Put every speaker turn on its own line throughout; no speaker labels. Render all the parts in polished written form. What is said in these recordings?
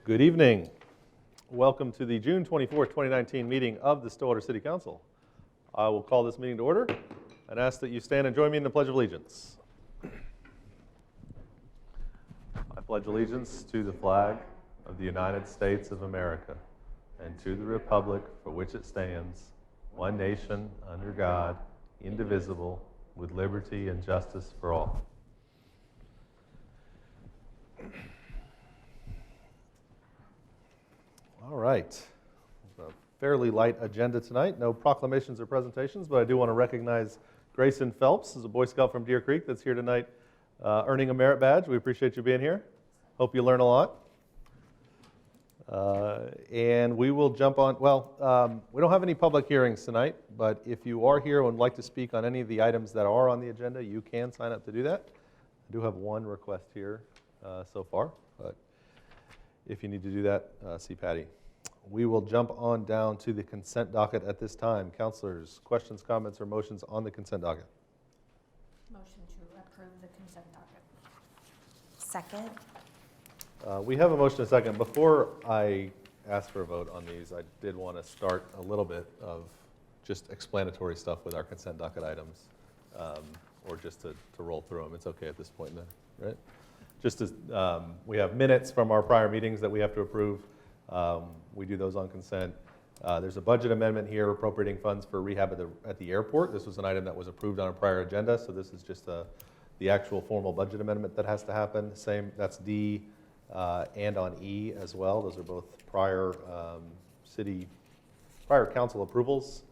Good evening. Welcome to the June 24th, 2019 meeting of the Stillwater City Council. I will call this meeting to order and ask that you stand and join me in the Pledge of Allegiance. I pledge allegiance to the flag of the United States of America and to the republic for which it stands, one nation, under God, indivisible, with liberty and justice for all. All right. A fairly light agenda tonight. No proclamations or presentations, but I do want to recognize Grayson Phelps, as a Boy Scout from Deer Creek that's here tonight earning a merit badge. We appreciate you being here. Hope you learn a lot. And we will jump on, we don't have any public hearings tonight, but if you are here and would like to speak on any of the items that are on the agenda, you can sign up to do that. I do have one request here so far, but if you need to do that, see Patty. We will jump on down to the consent docket at this time. Councilors, questions, comments, or motions on the consent docket?
Motion to approve the consent docket. Second.
We have a motion and a second. Before I ask for a vote on these, I did want to start a little bit of just explanatory stuff with our consent docket items, or just to roll through them. It's okay at this point, then, right? Just as we have minutes from our prior meetings that we have to approve. We do those on consent. There's a budget amendment here appropriating funds for rehab at the airport. This was an item that was approved on a prior agenda, so this is just the actual formal budget amendment that has to happen. Same, that's D and on E as well. Those are both prior council approvals.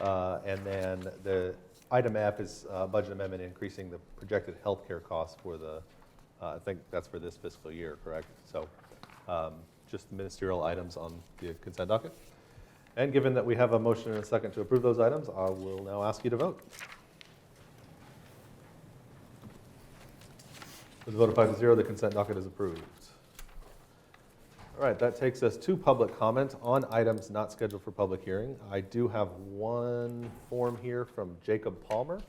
And then the item F is budget amendment increasing the projected healthcare costs for the I think that's for this fiscal year, correct? So just ministerial items on the consent docket. And given that we have a motion and a second to approve those items, I will now ask you to vote. With a vote of 5-0, the consent docket is approved. All right, that takes us to public comment on items not scheduled for public hearing. I do have one form here from Jacob Palmer.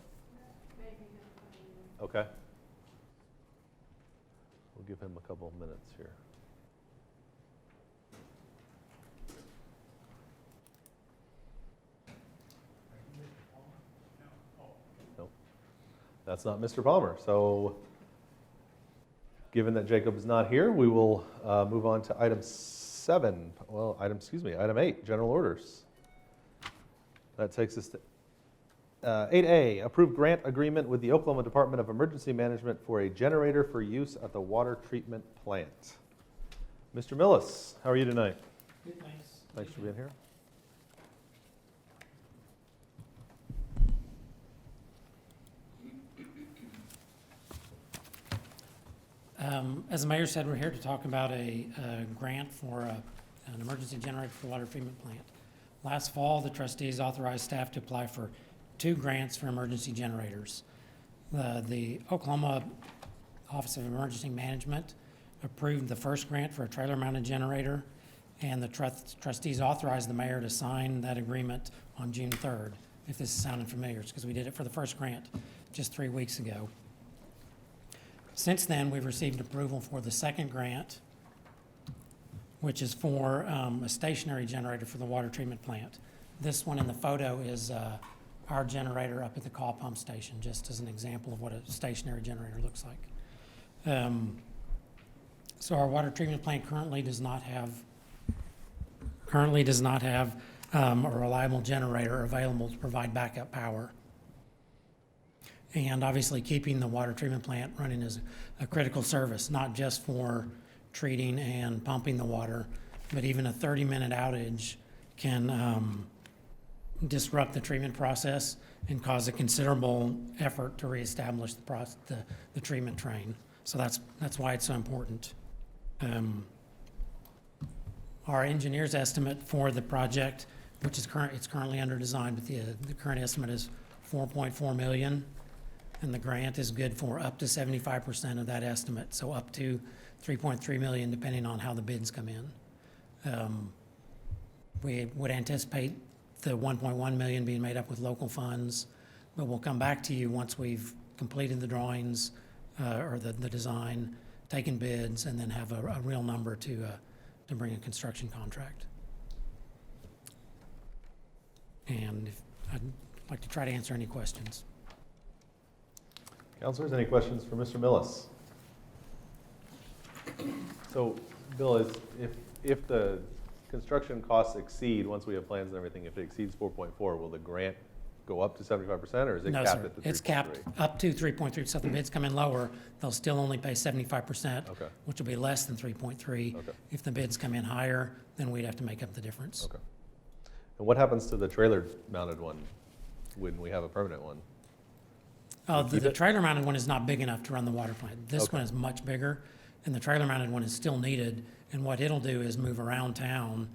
Okay. We'll give him a couple of minutes here. Nope, that's not Mr. Palmer. So given that Jacob is not here, we will move on to item 8, general orders. That takes us to 8A, approved grant agreement with the Oklahoma Department of Emergency Management for a generator for use at the water treatment plant. Mr. Millis, how are you tonight?
Good, thanks.
Thanks for being here.
As the mayor said, we're here to talk about a grant for an emergency generator for the water treatment plant. Last fall, the trustees authorized staff to apply for 2 grants for emergency generators. The Oklahoma Office of Emergency Management approved the first grant for a trailer-mounted generator, and the trustees authorized the mayor to sign that agreement on June 3rd, if this is sounding familiar, because we did it for the first grant just 3 weeks ago. Since then, we've received approval for the second grant, which is for a stationary generator for the water treatment plant. This one in the photo is our generator up at the call pump station, just as an example of what a stationary generator looks like. So our water treatment plant currently does not have a reliable generator available to provide backup power. And obviously keeping the water treatment plant running is a critical service, not just for treating and pumping the water, but even a 30-minute outage can disrupt the treatment process and cause a considerable effort to reestablish the treatment train. So that's why it's so important. Our engineer's estimate for the project, which is currently under design, but the current estimate is $4.4 million, and the grant is good for up to 75% of that estimate, so up to $3.3 million, depending on how the bids come in. We would anticipate the $1.1 million being made up with local funds, but we'll come back to you once we've completed the drawings or the design, taken bids, and then have a real number to to bring a construction contract. And I'd like to try to answer any questions.
Councilors, any questions for Mr. Millis? So, Bill, if the construction costs exceed, once we have plans and everything, if it exceeds 4.4, will the grant go up to 75%, or is it
No,
capped
sir.
at the 3.3?
It's capped up to 3.3, so if the bids come in lower, they'll still only pay 75%,
Okay.
which will be less than 3.3.
Okay.
If the bids come in higher, then we'd have to make up the difference.
Okay. And what happens to the trailer-mounted one when we have a permanent one?
Oh,
keep
the
it?
trailer-mounted one is not big enough to run the water plant. This
Okay.
one is much bigger, and the trailer-mounted one is still needed. And what it'll do is move around town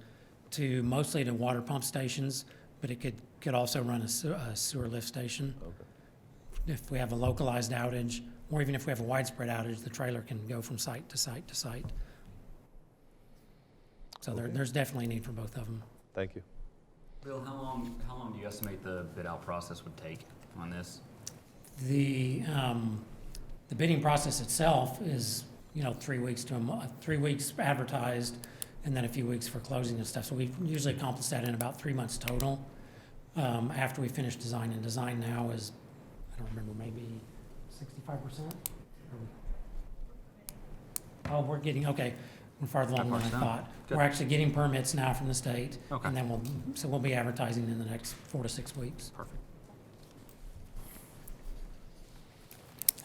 to mostly to water pump stations, but it could also run a sewer lift station.
Okay.
If we have a localized outage, or even if we have a widespread outage, the trailer can go from site to site to site. So
Okay.
there's definitely a need for both of them.
Thank you.
Bill, how long do you estimate the bid out process would take on this?
The bidding process itself is, 3 weeks to 3 weeks advertised, and then a few weeks for closing and stuff. So we usually accomplish that in about 3 months total, after we finish design. And design now is, I don't remember, maybe 65%? Oh, we're farther along than I
5%.
thought.
Good.
We're actually getting permits now from the state.
Okay.
And then we'll be advertising in the next 4 to 6 weeks.
Perfect.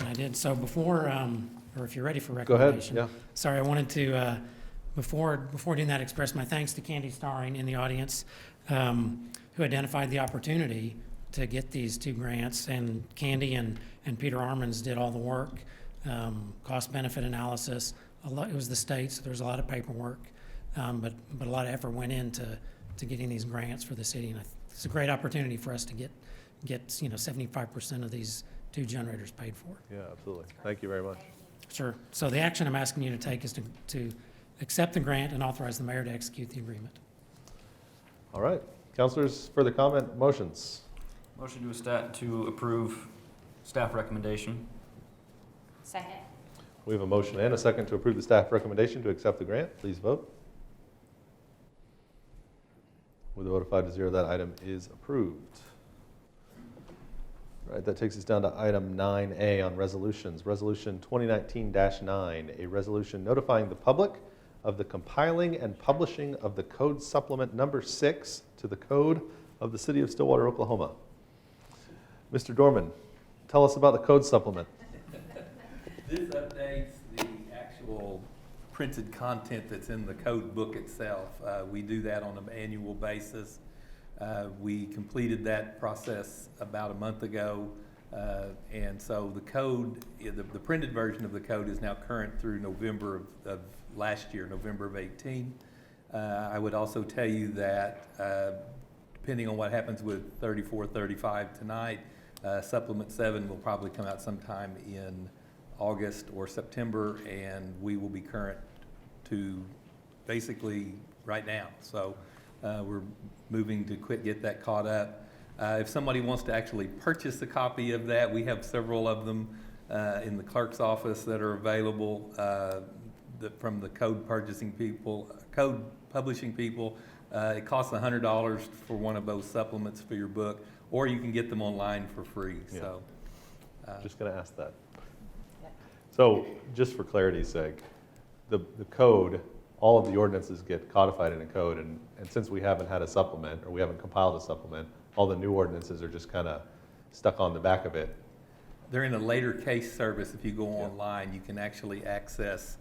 And I did, so before, or if you're ready for
Go ahead,
recommendation.
yeah.
Sorry, I wanted to, before doing that, express my thanks to Candy Starring in the audience, who identified the opportunity to get these 2 grants. And Candy and Peter Armans did all the work, cost-benefit analysis. It was the state, so there was a lot of paperwork, but a lot of effort went into getting these grants for the city. And it's a great opportunity for us to get 75% of these 2 generators paid for.
Yeah, absolutely. Thank you very much.
Sure. So the action I'm asking you to take is to accept the grant and authorize the mayor to execute the agreement.
All right. Councilors, further comment, motions?
Motion to approve staff recommendation.
Second.
We have a motion and a second to approve the staff recommendation to accept the grant. Please vote. With a vote of 5 to 0, that item is approved. All right, that takes us down to item 9A on resolutions. Resolution 2019-9, a resolution notifying the public of the compiling and publishing of the Code Supplement Number 6 to the Code of the City of Stillwater, Oklahoma. Mr. Dorman, tell us about the Code Supplement.
This updates the actual printed content that's in the code book itself. We do that on an annual basis. We completed that process about a month ago, and so the code, the printed version of the code is now current through November of last year, November of 18. I would also tell you that depending on what happens with 3435 tonight, Supplement 7 will probably come out sometime in August or September, and we will be current to basically right now. So we're moving to get that caught up. If somebody wants to actually purchase a copy of that, we have several of them in the clerk's office that are available from the code publishing people. It costs $100 for one of those supplements for your book, or you can get them online for free.
Yeah.
So,
Just going to ask that. So, just for clarity's sake, the code, all of the ordinances get codified in a code, and since we haven't had a supplement, or we haven't compiled a supplement, all the new ordinances are just kind of stuck on the back of it.
they're in a later case service. If you go online, you can actually access,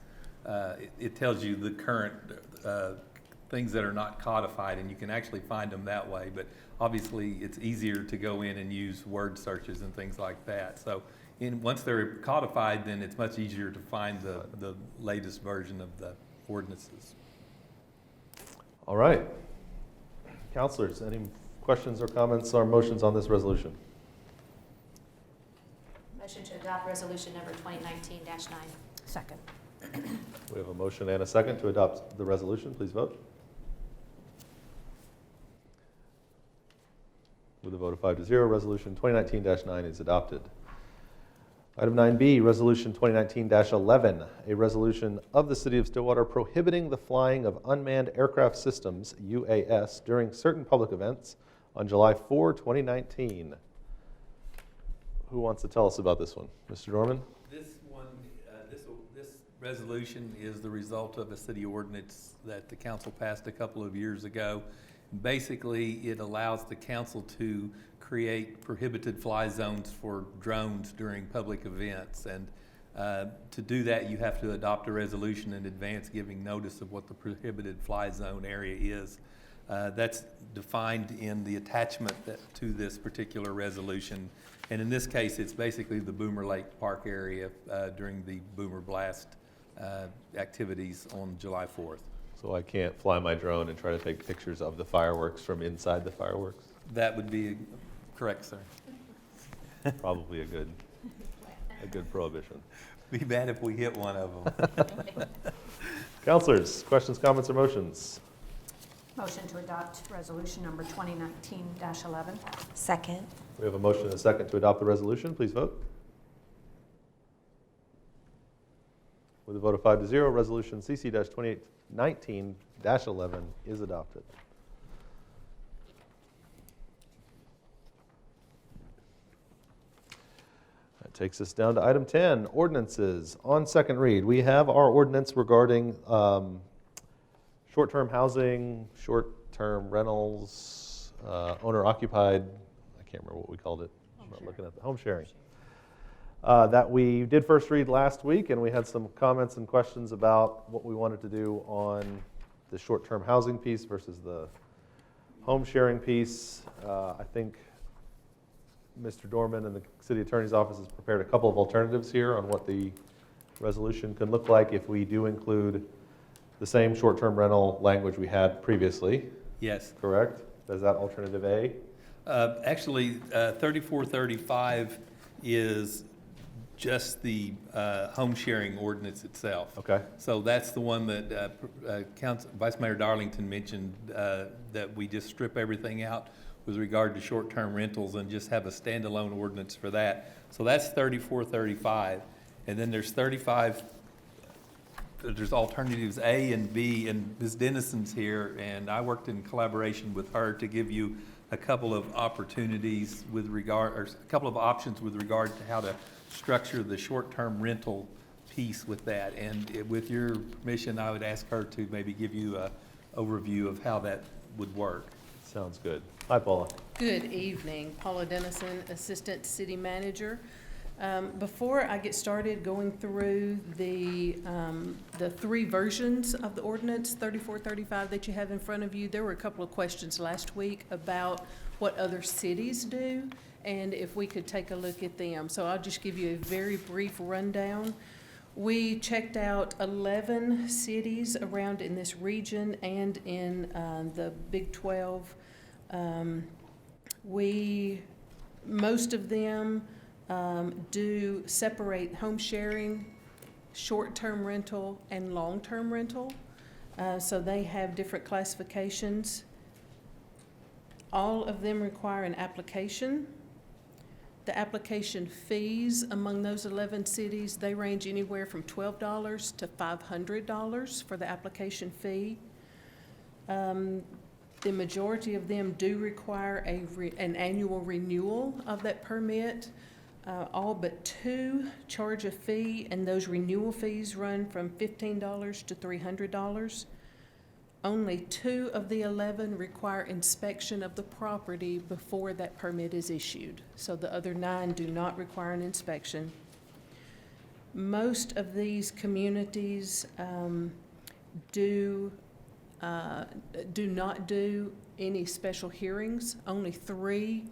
it tells you the current things that are not codified, and you can actually find them that way. But obviously, it's easier to go in and use word searches and things like that. So once they're codified, then it's much easier to find the latest version of the ordinances.
All right. Councilors, any questions or comments or motions on this resolution?
Motion to adopt resolution number 2019-9.
Second.
We have a motion and a second to adopt the resolution. Please vote. With a vote of 5 to 0, resolution 2019-9 is adopted. Item 9B, Resolution 2019-11, a resolution of the City of Stillwater prohibiting the flying of unmanned aircraft systems, UAS, during certain public events on July 4, 2019. Who wants to tell us about this one? Mr. Dorman?
This one, this resolution is the result of a city ordinance that the council passed a couple of years ago. Basically, it allows the council to create prohibited fly zones for drones during public events. And to do that, you have to adopt a resolution in advance giving notice of what the prohibited fly zone area is. That's defined in the attachment to this particular resolution. And in this case, it's basically the Boomer Lake Park area during the Boomer Blast activities on July 4th.
So I can't fly my drone and try to take pictures of the fireworks from inside the fireworks?
That would be correct, sir.
Probably a good prohibition.
Be bad if we hit one of them.
Counselors, questions, comments, or motions?
Motion to adopt resolution number 2019-11.
Second.
We have a motion and a second to adopt the resolution. Please vote. With a vote of 5-0, resolution CC-2019-11 is adopted. That takes us down to item 10, ordinances. On second read, we have our ordinance regarding short-term housing, short-term rentals, owner-occupied, I can't remember what we called it. I'm not looking at the home sharing. That we did first read last week, and we had some comments and questions about what we wanted to do on the short-term housing piece versus the home sharing piece. I think Mr. Dorman and the City Attorney's Office has prepared a couple of alternatives here on what the resolution can look like if we do include the same short-term rental language we had previously.
Yes.
Correct? Is that alternative A?
Actually, 3435 is just the home sharing ordinance itself.
Okay.
So that's the one that Vice Mayor Darlington mentioned, that we just strip everything out with regard to short-term rentals and just have a standalone ordinance for that. So that's 3435. And then there's there's alternatives A and B, and Ms. Dennison's here, and I worked in collaboration with her to give you a couple of opportunities with regard, or a couple of options with regard to how to structure the short-term rental piece with that. And with your permission, I would ask her to maybe give you an overview of how that would work.
Sounds good. Hi, Paula.
Good evening. Paula Dennison, Assistant City Manager. Before I get started going through the three versions of the ordinance, 3435 that you have in front of you, there were a couple of questions last week about what other cities do and if we could take a look at them. So I'll just give you a very brief rundown. We checked out 11 cities around in this region and in the Big 12. Most of them do separate home sharing, short-term rental, and long-term rental. So they have different classifications. All of them require an application. The application fees among those 11 cities, they range anywhere from $12 to $500 for the application fee. The majority of them do require an annual renewal of that permit. All but 2 charge a fee, and those renewal fees run from $15 to $300. Only 2 of the 11 require inspection of the property before that permit is issued. So the other 9 do not require an inspection. Most of these communities do not do any special hearings. Only 3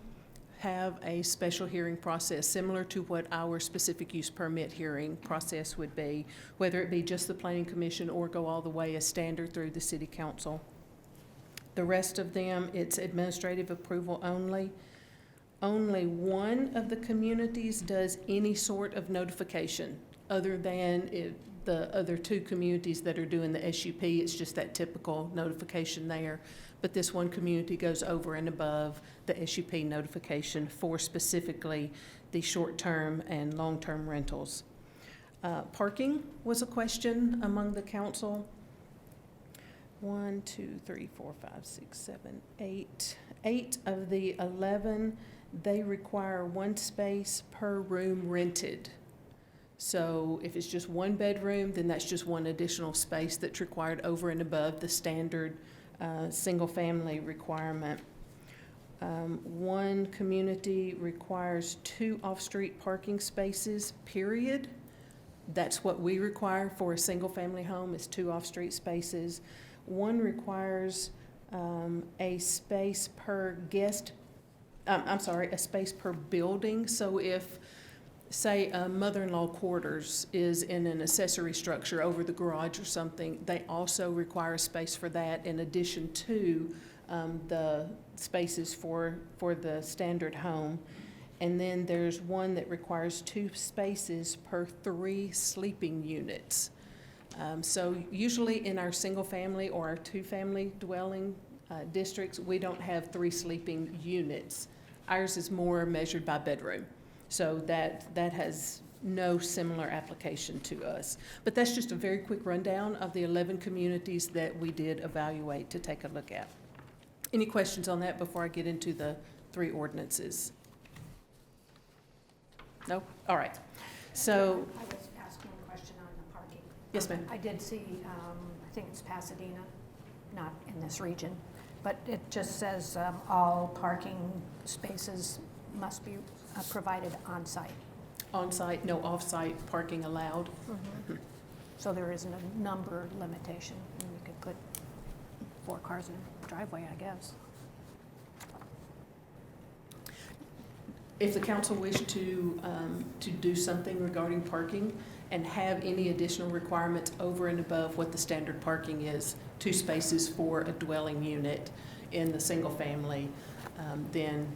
have a special hearing process similar to what our specific use permit hearing process would be, whether it be just the Planning Commission or go all the way as standard through the City Council. The rest of them, it's administrative approval only. Only 1 of the communities does any sort of notification other than the other 2 communities that are doing the SUP. It's just that typical notification there. But this one community goes over and above the SUP notification for specifically the short-term and long-term rentals. Parking was a question among the council. 1, 2, 3, 4, 5, 6, 7, 8. 8 of the 11, they require 1 space per room rented. So if it's just 1 bedroom, then that's just 1 additional space that's required over and above the standard single-family requirement. 1 community requires 2 off-street parking spaces, period. That's what we require for a single-family home, is 2 off-street spaces. 1 requires a space per guest, a space per building. So if, say, a mother-in-law quarters is in an accessory structure over the garage or something, they also require a space for that in addition to the spaces for the standard home. And then there's 1 that requires 2 spaces per 3 sleeping units. So usually in our single-family or our 2-family dwelling districts, we don't have 3 sleeping units. Ours is more measured by bedroom. So that has no similar application to us. But that's just a very quick rundown of the 11 communities that we did evaluate to take a look at. Any questions on that before I get into the 3 ordinances? No? All right. So,
I was asking a question on the parking.
yes, ma'am.
I did see, I think it's Pasadena, not in this region, but it just says all parking spaces must be provided on-site.
On-site, no off-site parking allowed.
So there isn't a number limitation. You could put 4 cars in a driveway, I guess.
If the council wished to do something regarding parking and have any additional requirements over and above what the standard parking is, 2 spaces for a dwelling unit in the single family, then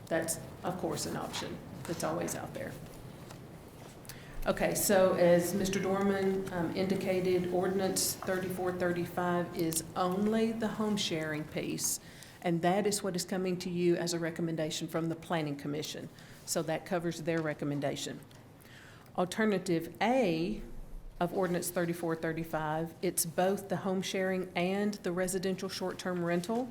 that's, of course, an option that's always out there. Okay, so as Mr. Dorman indicated, ordinance 3435 is only the home sharing piece, and that is what is coming to you as a recommendation from the Planning Commission. So that covers their recommendation. Alternative A of ordinance 3435, it's both the home sharing and the residential short-term rental.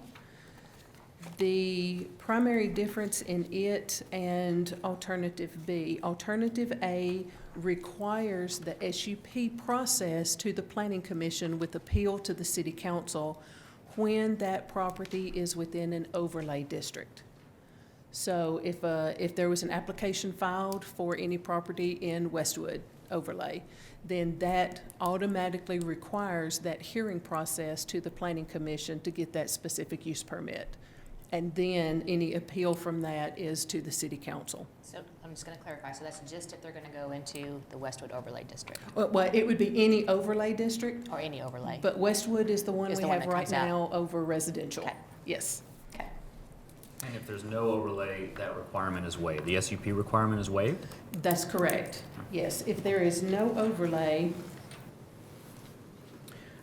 The primary difference in it and alternative B, alternative A requires the SUP process to the Planning Commission with appeal to the City Council when that property is within an overlay district. So if there was an application filed for any property in Westwood overlay, then that automatically requires that hearing process to the Planning Commission to get that specific use permit. And then any appeal from that is to the City Council.
So I'm just going to clarify, so that's just if they're going to go into the Westwood overlay district,
Well, it would be any overlay district,
or any overlay?
but Westwood is the one
Is
we
the one
have
that
right
comes out.
now over residential.
Okay.
Yes.
Okay.
And if there's no overlay, that requirement is waived. The SUP requirement is waived?
That's correct. Yes, if there is no overlay,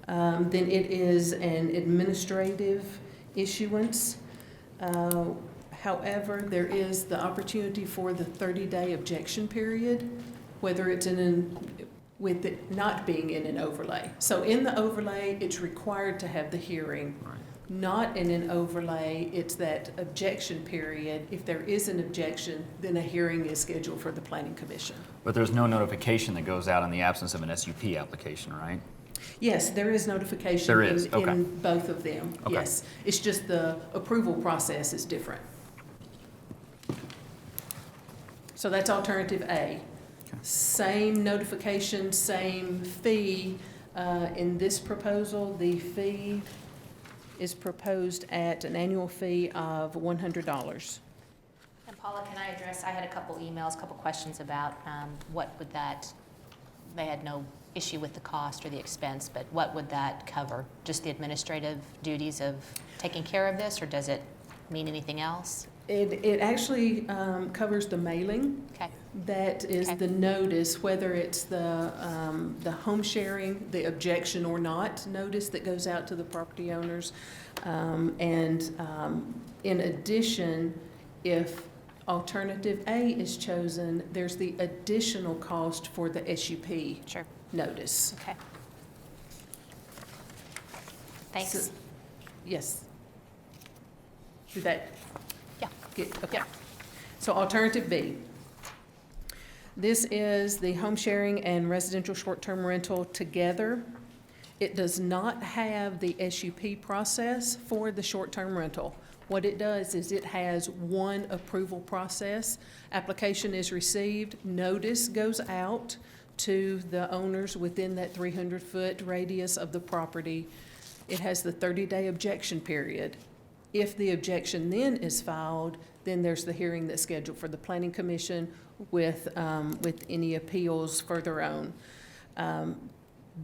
then it is an administrative issuance. However, there is the opportunity for the 30-day objection period, whether it's with it not being in an overlay. So in the overlay, it's required to have the hearing.
Right.
Not in an overlay, it's that objection period. If there is an objection, then a hearing is scheduled for the Planning Commission.
But there's no notification that goes out in the absence of an SUP application, right?
Yes, there is notification
There is, okay.
in both of them,
Okay.
yes. It's just the approval process is different. So that's alternative A.
Okay.
Same notification, same fee. In this proposal, the fee is proposed at an annual fee of $100.
And Paula, can I address, I had a couple emails, a couple questions about what would that, they had no issue with the cost or the expense, but what would that cover? Just the administrative duties of taking care of this, or does it mean anything else?
It actually covers the mailing.
Okay.
That is
Okay.
the notice, whether it's the home sharing, the objection or not notice that goes out to the property owners. In addition, if alternative A is chosen, there's the additional cost for the SUP
Sure,
notice.
okay. Thanks.
So- Yes. Did that?
Yeah.
Get, okay.
Yeah.
So alternative B. This is the home sharing and residential short-term rental together. It does not have the SUP process for the short-term rental. What it does is it has one approval process. Application is received, notice goes out to the owners within that 300-foot radius of the property. It has the 30-day objection period. If the objection then is filed, then there's the hearing that's scheduled for the Planning Commission with any appeals further on.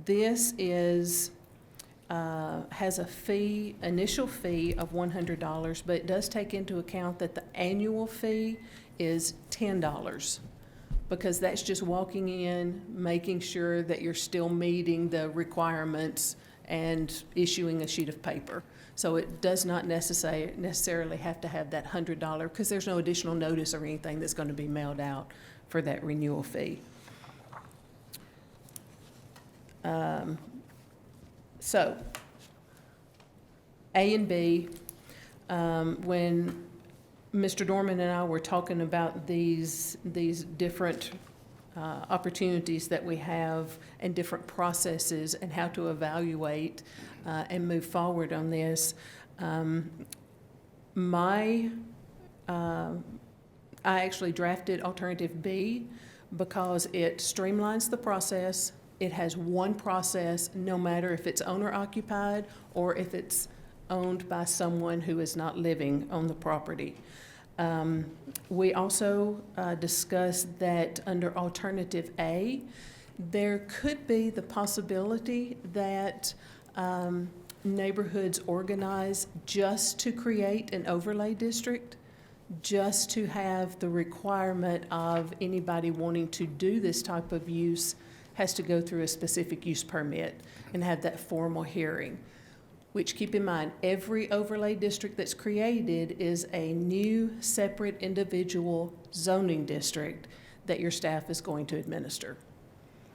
This is, has a fee, initial fee of $100, but it does take into account that the annual fee is $10, because that's just walking in, making sure that you're still meeting the requirements and issuing a sheet of paper. So it does not necessarily have to have that $100, because there's no additional notice or anything that's going to be mailed out for that renewal fee. So, A and B, when Mr. Dorman and I were talking about these different opportunities that we have and different processes and how to evaluate and move forward on this, I actually drafted alternative B because it streamlines the process. It has one process, no matter if it's owner occupied or if it's owned by someone who is not living on the property. We also discussed that under alternative A, there could be the possibility that neighborhoods organize just to create an overlay district, just to have the requirement of anybody wanting to do this type of use has to go through a specific use permit and have that formal hearing. Which, keep in mind, every overlay district that's created is a new, separate, individual zoning district that your staff is going to administer.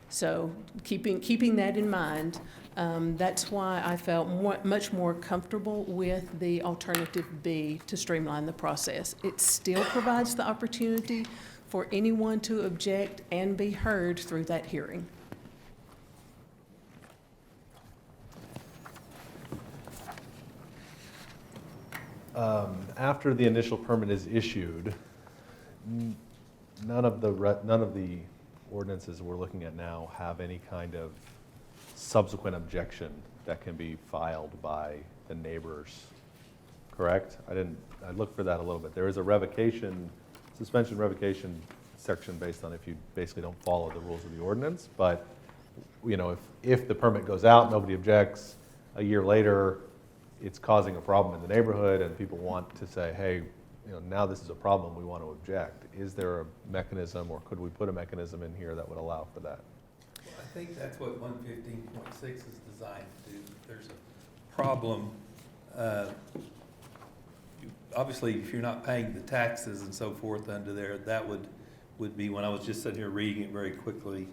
So keeping that in mind, that's why I felt much more comfortable with the alternative B to streamline the process. It still provides the opportunity for anyone to object and be heard through that hearing.
After the initial permit is issued, none of the ordinances we're looking at now have any kind of subsequent objection that can be filed by the neighbors, correct? I looked for that a little bit. There is a suspension revocation section based on if you basically don't follow the rules of the ordinance, but if the permit goes out, nobody objects, a year later, it's causing a problem in the neighborhood and people want to say, hey, now this is a problem, we want to object. Is there a mechanism, or could we put a mechanism in here that would allow for that?
Well, I think that's what 115.6 is designed to do. If there's a problem, obviously, if you're not paying the taxes and so forth under there, that would be, when I was just sitting here reading it very quickly.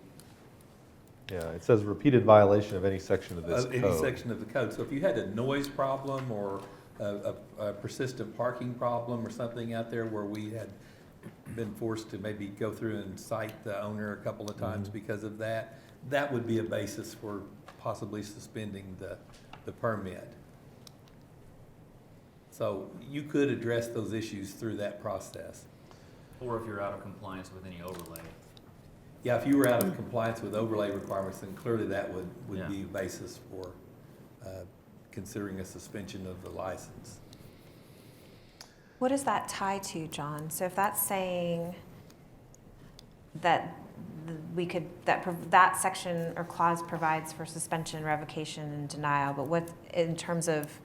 Yeah, it says repeated violation of any section of this
Any
code.
section of the code. So if you had a noise problem or a persistent parking problem or something out there where we had been forced to maybe go through and cite the owner a couple of times because of that, that would be a basis for possibly suspending the permit. So you could address those issues through that process.
Or if you're out of compliance with any overlay.
Yeah, if you were out of compliance with overlay requirements, then clearly that would
Yeah.
be a basis for considering a suspension of the license.
What does that tie to, John? So if that's saying that that section or clause provides for suspension, revocation, and denial, but what, in terms of,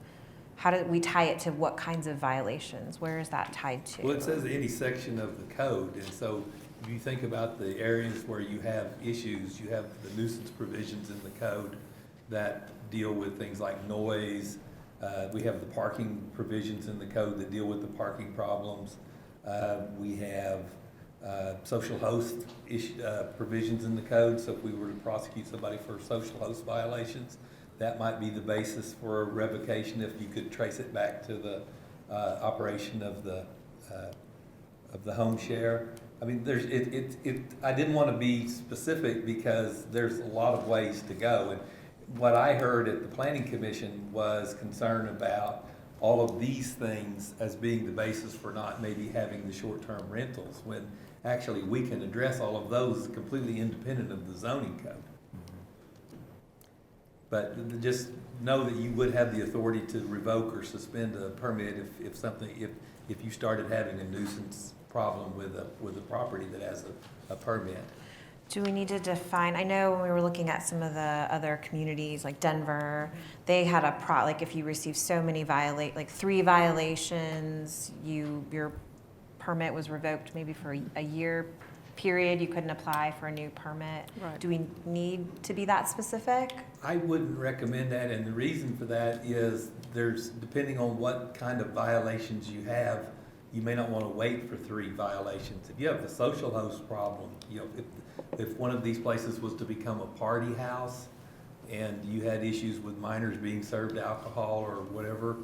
how do we tie it to what kinds of violations? Where is that tied to?
Well, it says any section of the code, and so if you think about the areas where you have issues, you have the nuisance provisions in the code that deal with things like noise. We have the parking provisions in the code that deal with the parking problems. We have social host provisions in the code, so if we were to prosecute somebody for social host violations, that might be the basis for a revocation if you could trace it back to the operation of the home share. I mean, I didn't want to be specific because there's a lot of ways to go. And what I heard at the Planning Commission was concern about all of these things as being the basis for not maybe having the short-term rentals, when actually we can address all of those completely independent of the zoning code. But just know that you would have the authority to revoke or suspend a permit if you started having a nuisance problem with a property that has a permit.
Do we need to define, I know when we were looking at some of the other communities, like Denver, they had like if you receive so many like 3 violations, your permit was revoked maybe for a year period, you couldn't apply for a new permit.
Right.
Do we need to be that specific?
I wouldn't recommend that, and the reason for that is depending on what kind of violations you have, you may not want to wait for 3 violations. If you have the social host problem, if one of these places was to become a party house and you had issues with minors being served alcohol or whatever,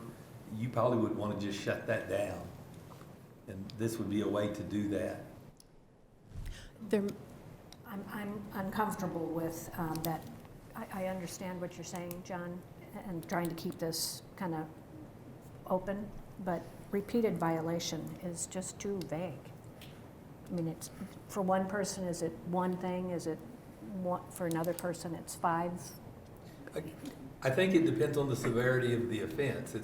you probably would want to just shut that down. And this would be a way to do that.
I'm uncomfortable with that. I understand what you're saying, John, and trying to keep this kind of open, but repeated violation is just too vague. I mean, it's, for one person, is it one thing? Is it one, for another person, it's 5?
I think it depends on the severity of the offense.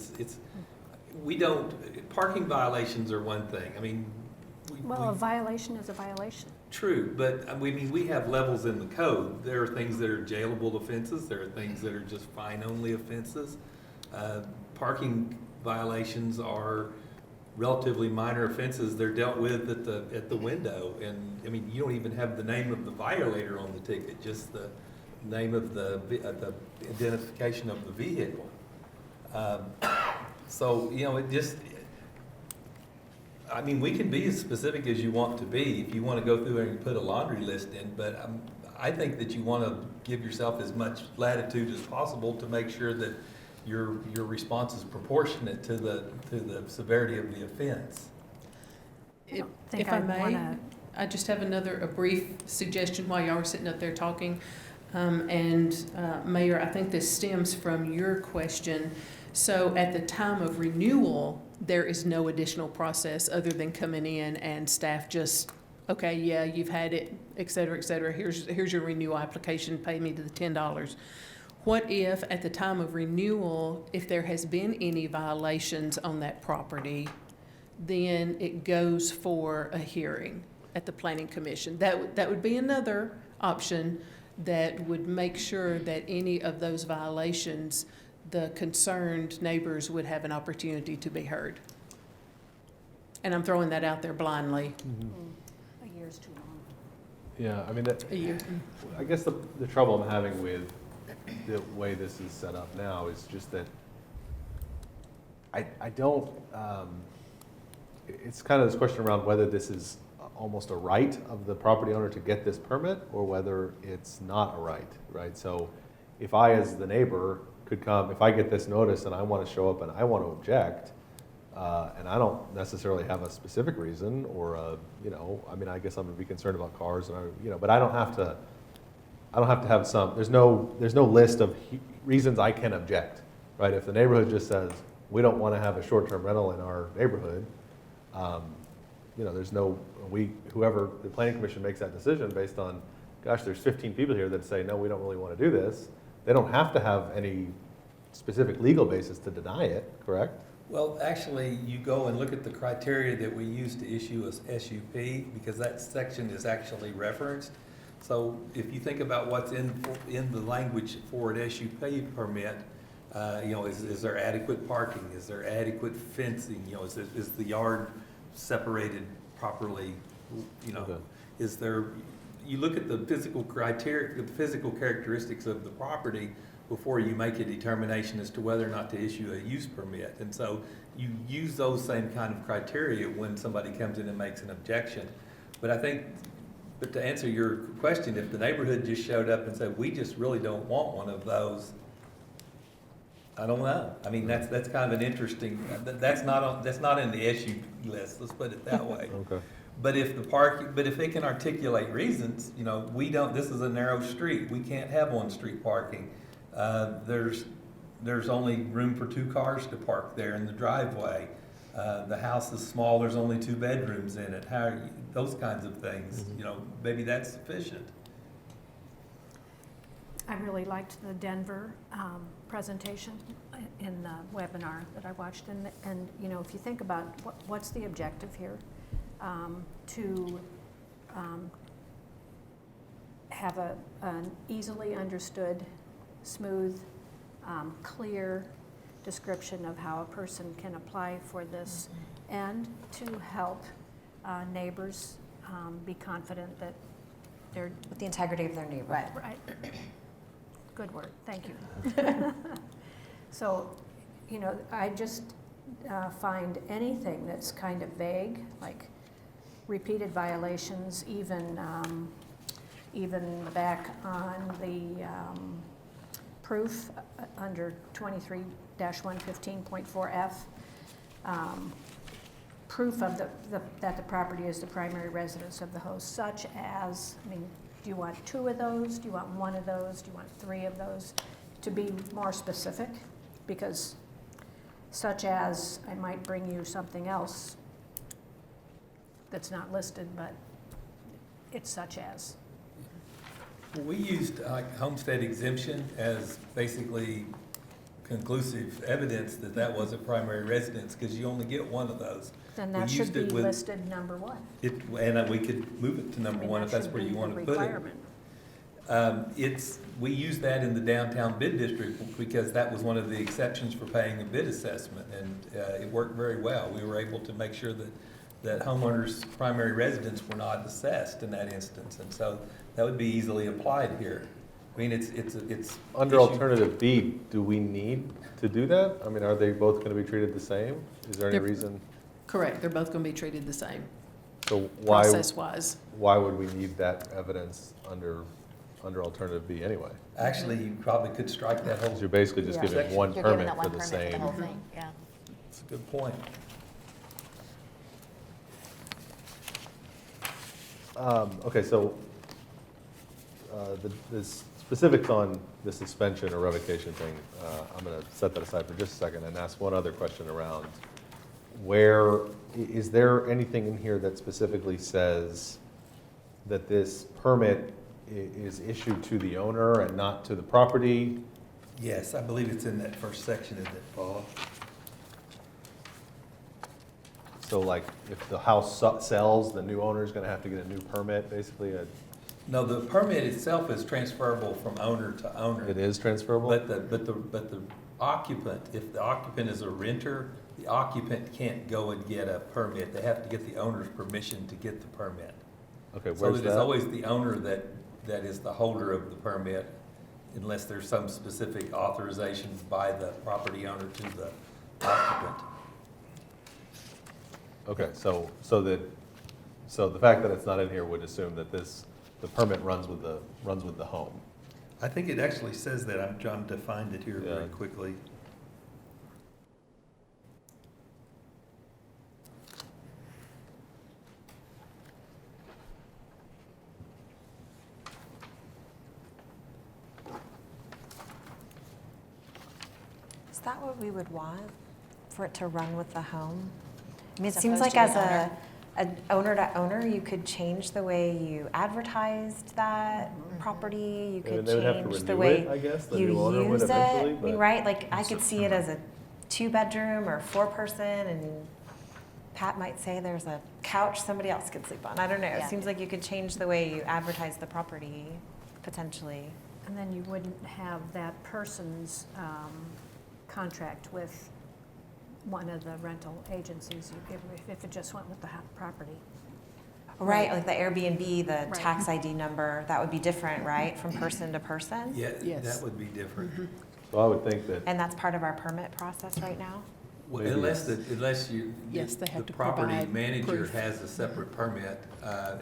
Parking violations are one thing. I mean,
A violation is a violation.
True, but I mean, we have levels in the code. There are things that are jailable offenses. There are things that are just fine-only offenses. Parking violations are relatively minor offenses. They're dealt with at the window, and I mean, you don't even have the name of the violator on the ticket, just the name of the identification of the vehicle. So I mean, we can be as specific as you want to be if you want to go through and put a laundry list in, but I think that you want to give yourself as much latitude as possible to make sure that your response is proportionate to the severity of the offense.
If I may, I just have a brief suggestion while y'all are sitting up there talking. Mayor, I think this stems from your question. So at the time of renewal, there is no additional process other than coming in and staff just, okay, yeah, you've had it, et cetera, here's your renewal application, pay me to the $10. What if at the time of renewal, if there has been any violations on that property, then it goes for a hearing at the Planning Commission? That would be another option that would make sure that any of those violations, the concerned neighbors would have an opportunity to be heard. And I'm throwing that out there blindly.
A year's too long.
Yeah, I mean,
A year.
I guess the trouble I'm having with the way this is set up now is just that I don't, it's kind of this question around whether this is almost a right of the property owner to get this permit or whether it's not a right? So if I, as the neighbor, could come, if I get this notice and I want to show up and I want to object, and I don't necessarily have a specific reason or I mean, I guess I'm going to be concerned about cars and but I don't have to have some, there's no list of reasons I can object, right? If the neighborhood just says, we don't want to have a short-term rental in our neighborhood, there's no, whoever, the Planning Commission makes that decision based on, gosh, there's 15 people here that say, no, we don't really want to do this. They don't have to have any specific legal basis to deny it, correct?
Well, actually, you go and look at the criteria that we use to issue a SUP, because that section is actually referenced. So if you think about what's in the language for an SUP permit, is there adequate parking? Is there adequate fencing? Is the yard separated properly?
Okay.
Is there you look at the physical criteria, the physical characteristics of the property before you make a determination as to whether or not to issue a use permit. And so you use those same kind of criteria when somebody comes in and makes an objection. But I think, but to answer your question, if the neighborhood just showed up and said, we just really don't want one of those, I don't know. I mean, that's kind of an interesting, that's not in the SU list, let's put it that way.
Okay.
But if they can articulate reasons, you know, we don't, this is a narrow street, we can't have on-street parking. There's only room for 2 cars to park there in the driveway. The house is small, there's only 2 bedrooms in it. Those kinds of things, you know, maybe that's sufficient.
I really liked the Denver presentation in the webinar that I watched. And you know, if you think about what's the objective here, to have an easily understood, smooth, clear description of how a person can apply for this, and to help neighbors be confident that they're
With the integrity of their neighborhood.
right. Good word, thank you. So, you know, I just find anything that's kind of vague, like repeated violations, even back on the proof under 23-115.4F, proof of that the property is the primary residence of the host, such as, I mean, do you want 2 of those? Do you want 1 of those? Do you want 3 of those? To be more specific, because such as, I might bring you something else that's not listed, but it's such as.
Well, we used homestead exemption as basically conclusive evidence that that was a primary residence, because you only get 1 of those.
Then
We
that should
used
be
it with-
listed number 1.
And we could move it to
I
number
mean,
1
that
if that's
should
where
be
you
the
want to put it.
requirement.
We use that in the downtown bid district because that was one of the exceptions for paying a bid assessment, and it worked very well. We were able to make sure that homeowners' primary residents were not assessed in that instance, and so that would be easily applied here. I mean, it's
Under
issue-
alternative B, do we need to do that? I mean, are they both going to be treated the same? Is there any
They're-
reason?
Correct, they're both going to be treated the same,
So why
process-wise.
would we need that evidence under alternative B anyway?
Actually, you probably could strike that whole.
Because you're basically just
Yeah.
giving one
You're giving
permit
that
for
one
the
permit for the
same.
whole thing, yeah.
That's a good point.
Okay, so the specifics on the suspension or revocation thing, I'm going to set that aside for just a second and ask one other question around is there anything in here that specifically says that this permit is issued to the owner and not to the property?
Yes, I believe it's in that first section, isn't it, Paula?
So like if the house sells, the new owner is going to have to get a new permit, basically?
No, the permit itself is transferable from owner to owner.
It is transferable?
But the occupant, if the occupant is a renter, the occupant can't go and get a permit. They have to get the owner's permission to get the permit.
Okay,
So
where's
it is
that?
always the owner that is the holder of the permit, unless there's some specific authorization by the property owner to the occupant.
Okay, so the fact that it's not in here would assume that the permit runs with the home.
I think it actually says that. I'm trying to find it here very
Yeah.
quickly.
Is that what we would want, for it to run with the home? I mean, it
As
seems
opposed
like
to the
as an owner to owner, you could change the way you advertised that property, you could
And they would have to
change the
renew it,
way
I guess, the
you
new owner would
use it.
eventually,
I mean,
but-
right, like, I could see it as a 2-bedroom or 4-person, and Pat might say there's a couch somebody else could sleep on. I don't know. It
Yeah.
seems like you could change the way you advertise the property, potentially.
And then you wouldn't have that person's contract with one of the rental agencies if it just went with the property.
Right, like the Airbnb, the
Right.
tax ID number, that would be different, right, from person to person?
Yeah,
Yes.
that would be different.
So I would think that,
And that's part of our permit process right now?
Well,
Maybe
unless you.
Yes, they have
the
to
property
provide
manager
proof.
has a separate permit,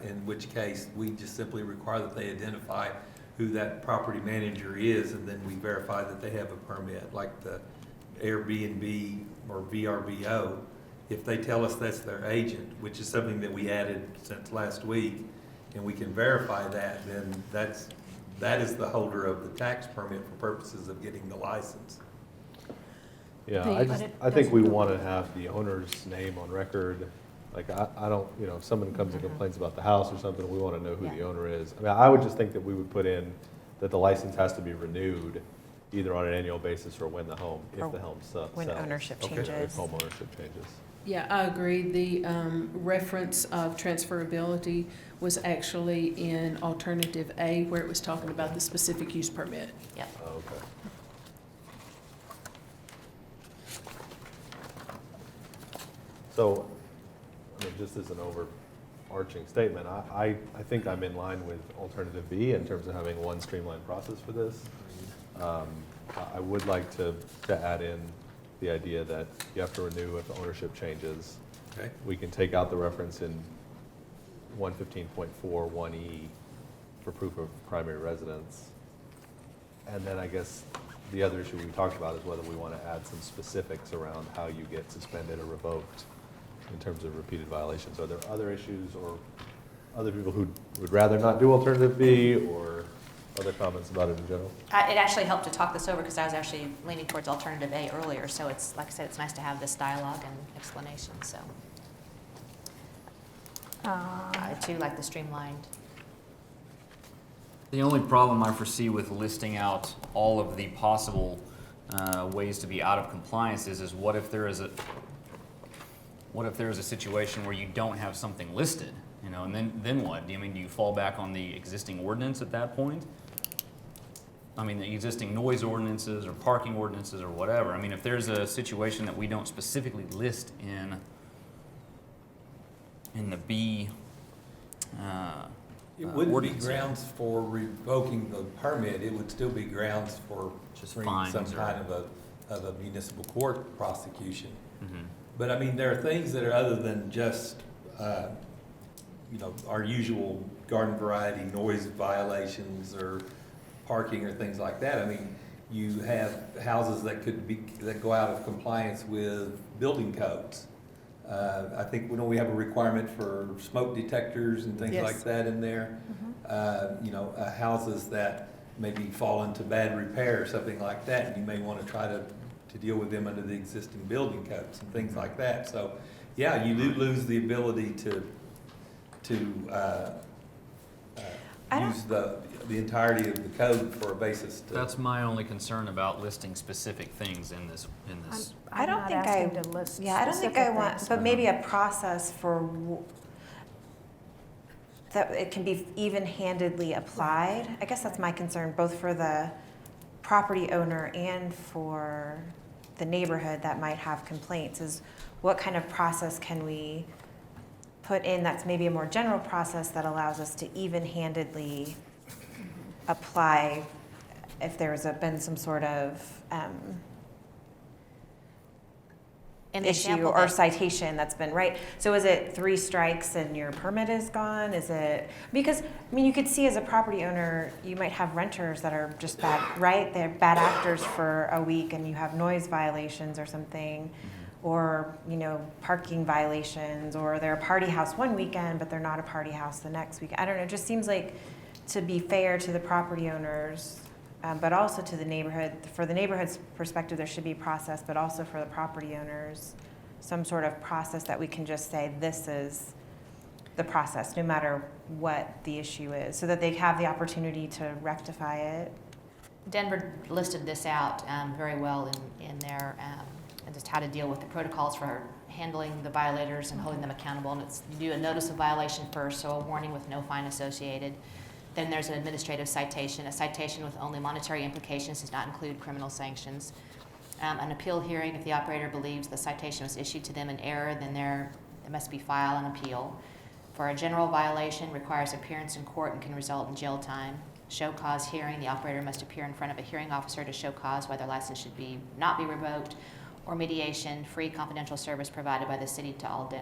in which case we just simply require that they identify who that property manager is, and then we verify that they have a permit, like the Airbnb or VRBO. If they tell us that's their agent, which is something that we added since last week, and we can verify that, then that is the holder of the tax permit for purposes of getting the license.
yeah,
The-
I
But
just,
it
I think we
doesn't-
want to have the owner's name on record. Like, I don't, if someone comes and complains about the house or something, we want to know who the
Yeah.
owner is. I mean, I would just think that we would put in that the license has to be renewed either on an annual basis or when the home,
Or
if the home sells.
when ownership
Okay,
changes.
If home ownership changes.
Yeah, I agree. The reference of transferability was actually in alternative A, where it was talking about the specific use permit.
Yep.
Oh, okay. So, I mean, just as an overarching statement, I think I'm in line with alternative B in terms of having one streamlined process for this. I would like to add in the idea that you have to renew if the ownership changes.
Okay?
We can take out the reference in 115.41E for proof of primary residence. And then I guess the other issue we talked about is whether we want to add some specifics around how you get suspended or revoked in terms of repeated violations. Are there other issues or other people who would rather not do alternative B, or other comments about it in general?
It actually helped to talk this over because I was actually leaning towards alternative A earlier. So it's, like I said, it's nice to have this dialogue and explanation, so. I too like the streamlined.
The only problem I foresee with listing out all of the possible ways to be out of compliance is what if there is a situation where you don't have something listed, and then what? Do you fall back on the existing ordinance at that point? I mean, the existing noise ordinances or parking ordinances or whatever. I mean, if there's a situation that we don't specifically list in the B.
It wouldn't be
ordinance.
grounds for revoking the permit, it would still be grounds for
Just
bringing
fines
some
or-
kind of a municipal court prosecution.
Mhm.
But I mean, there are things that are other than just, our usual garden variety noise violations or parking or things like that. I mean, you have houses that that go out of compliance with building codes. I think we have a requirement for smoke detectors and things
Yes.
like that in there. Houses that maybe fall into bad repair or something like that, and you may want to try to deal with them under the existing building codes and things like that. So, yeah, you do lose the ability to
I don't-
use the entirety of the code for a basis to.
That's my only concern about listing specific things in this.
I don't
I'm
think
not
I,
asking to list
yeah, I don't think I
specific
want,
things.
but maybe a process for, that it can be even-handedly applied. I guess that's my concern, both for the property owner and for the neighborhood that might have complaints, is what kind of process can we put in that's maybe a more general process that allows us to even-handedly apply if there's been some sort of
In the
issue
example
or
that-
citation that's been, right? So is it 3 strikes and your permit is gone? Is it, because, you could see as a property owner, you might have renters that are just bad, right? They're bad actors for a week and you have noise violations or something, or, parking violations, or they're a party house one weekend, but they're not a party house the next week. I don't know, it just seems like, to be fair to the property owners, but also to the neighborhood, for the neighborhood's perspective, there should be process, but also for the property owners, some sort of process that we can just say, this is the process, no matter what the issue is, so that they have the opportunity to rectify it.
Denver listed this out very well in their, and just how to deal with the protocols for handling the violators and holding them accountable. And it's, you do a notice of violation first, so a warning with no fine associated. Then there's an administrative citation. A citation with only monetary implications does not include criminal sanctions. An appeal hearing, if the operator believes the citation was issued to them in error, then there must be filed an appeal. For a general violation, requires appearance in court and can result in jail time. Show cause hearing, the operator must appear in front of a hearing officer to show cause whether license should not be revoked, or mediation, free confidential service provided by the city to all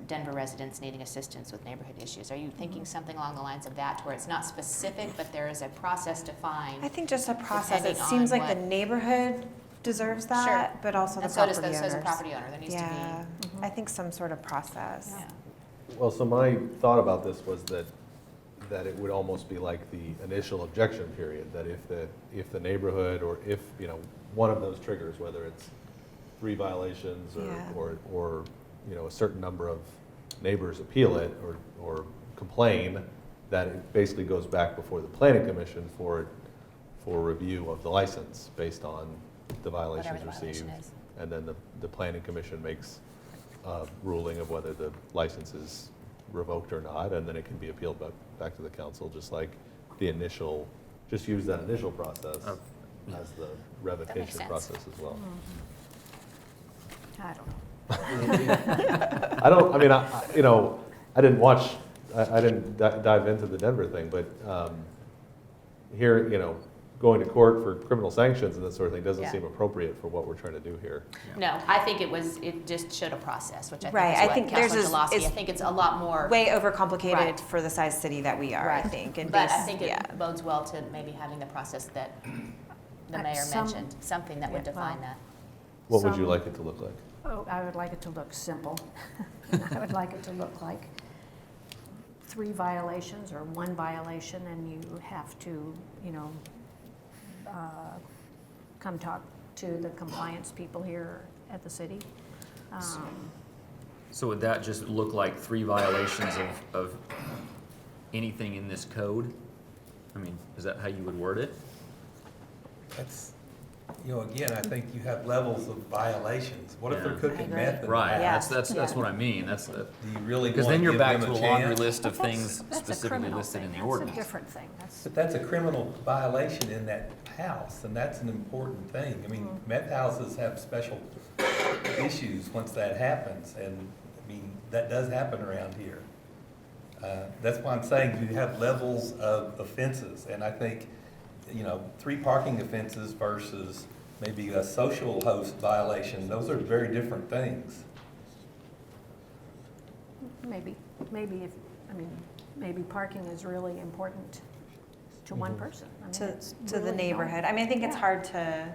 Denver residents needing assistance with neighborhood issues. Are you thinking something along the lines of that, to where it's not specific, but there is a process defined?
I think just a process. It
Depending
seems
on
like the
what-
neigheved deserves that, but also the
And so does
property
so does the
owners.
property owner, there needs to
Yeah,
be.
I think some sort of process.
Yeah.
Well, so my thought about this was that it would almost be like the initial objection period, that if the neighborhood, or if, one of those triggers, whether it's 3 violations
Yeah.
or a certain number of neighbors appeal it or complain, that it basically goes back before the planning commission for review of the license based on the violations
Whatever the violation
received.
is.
And then the planning commission makes a ruling of whether the license is revoked or not, and then it can be appealed back to the council, just like the initial, just use that initial process
Yeah.
as the revocation
sense.
process as well.
I don't know.
I didn't watch, I didn't dive into the Denver thing, but here, going to court for criminal sanctions and that sort of thing doesn't
Yeah.
seem appropriate for what we're trying to do here.
No, I think it just showed a process, which I
Right, I
think is
think
what
theirs
Councilor
is-
Jaloski, I
is
think it's a lot more.
Way overcomplicated
Right.
for the size city that we are, I
Right.
think. And
But I
base-
think
yeah.
it bodes well to maybe having the process that the mayor
Some-
mentioned, something that would
Yeah, well-
define that.
What would you
Some-
like it to look like?
Oh, I would like it to look simple. I would like it to look like 3 violations or 1 violation, and you have to, come talk to the compliance people here at the city.
So would that just look like 3 violations of anything in this code? I mean, is that how you would word it?
That's, again, I think you have levels of violations. What if they're
Yeah.
cooking
I agree.
meth in the
Right,
house?
that's
Yeah.
what I mean, that's,
Do you really
because
want
then
to
you're
give
back
them
to
a
a laundry
chance?
list of
But
things
that's a
specifically
criminal
listed
thing.
in the
That's a
ordinance.
different thing. That's,
But that's a criminal violation in that house, and that's an important thing. I mean, meth houses have special issues once that happens, and, that does happen around here. That's why I'm saying you have levels of offenses, and I think, 3 parking offenses versus maybe a social host violation, those are very different things.
maybe parking is really important to one person. I mean, it's
To the
really
neighborhood. I think it's
Yeah.
hard to,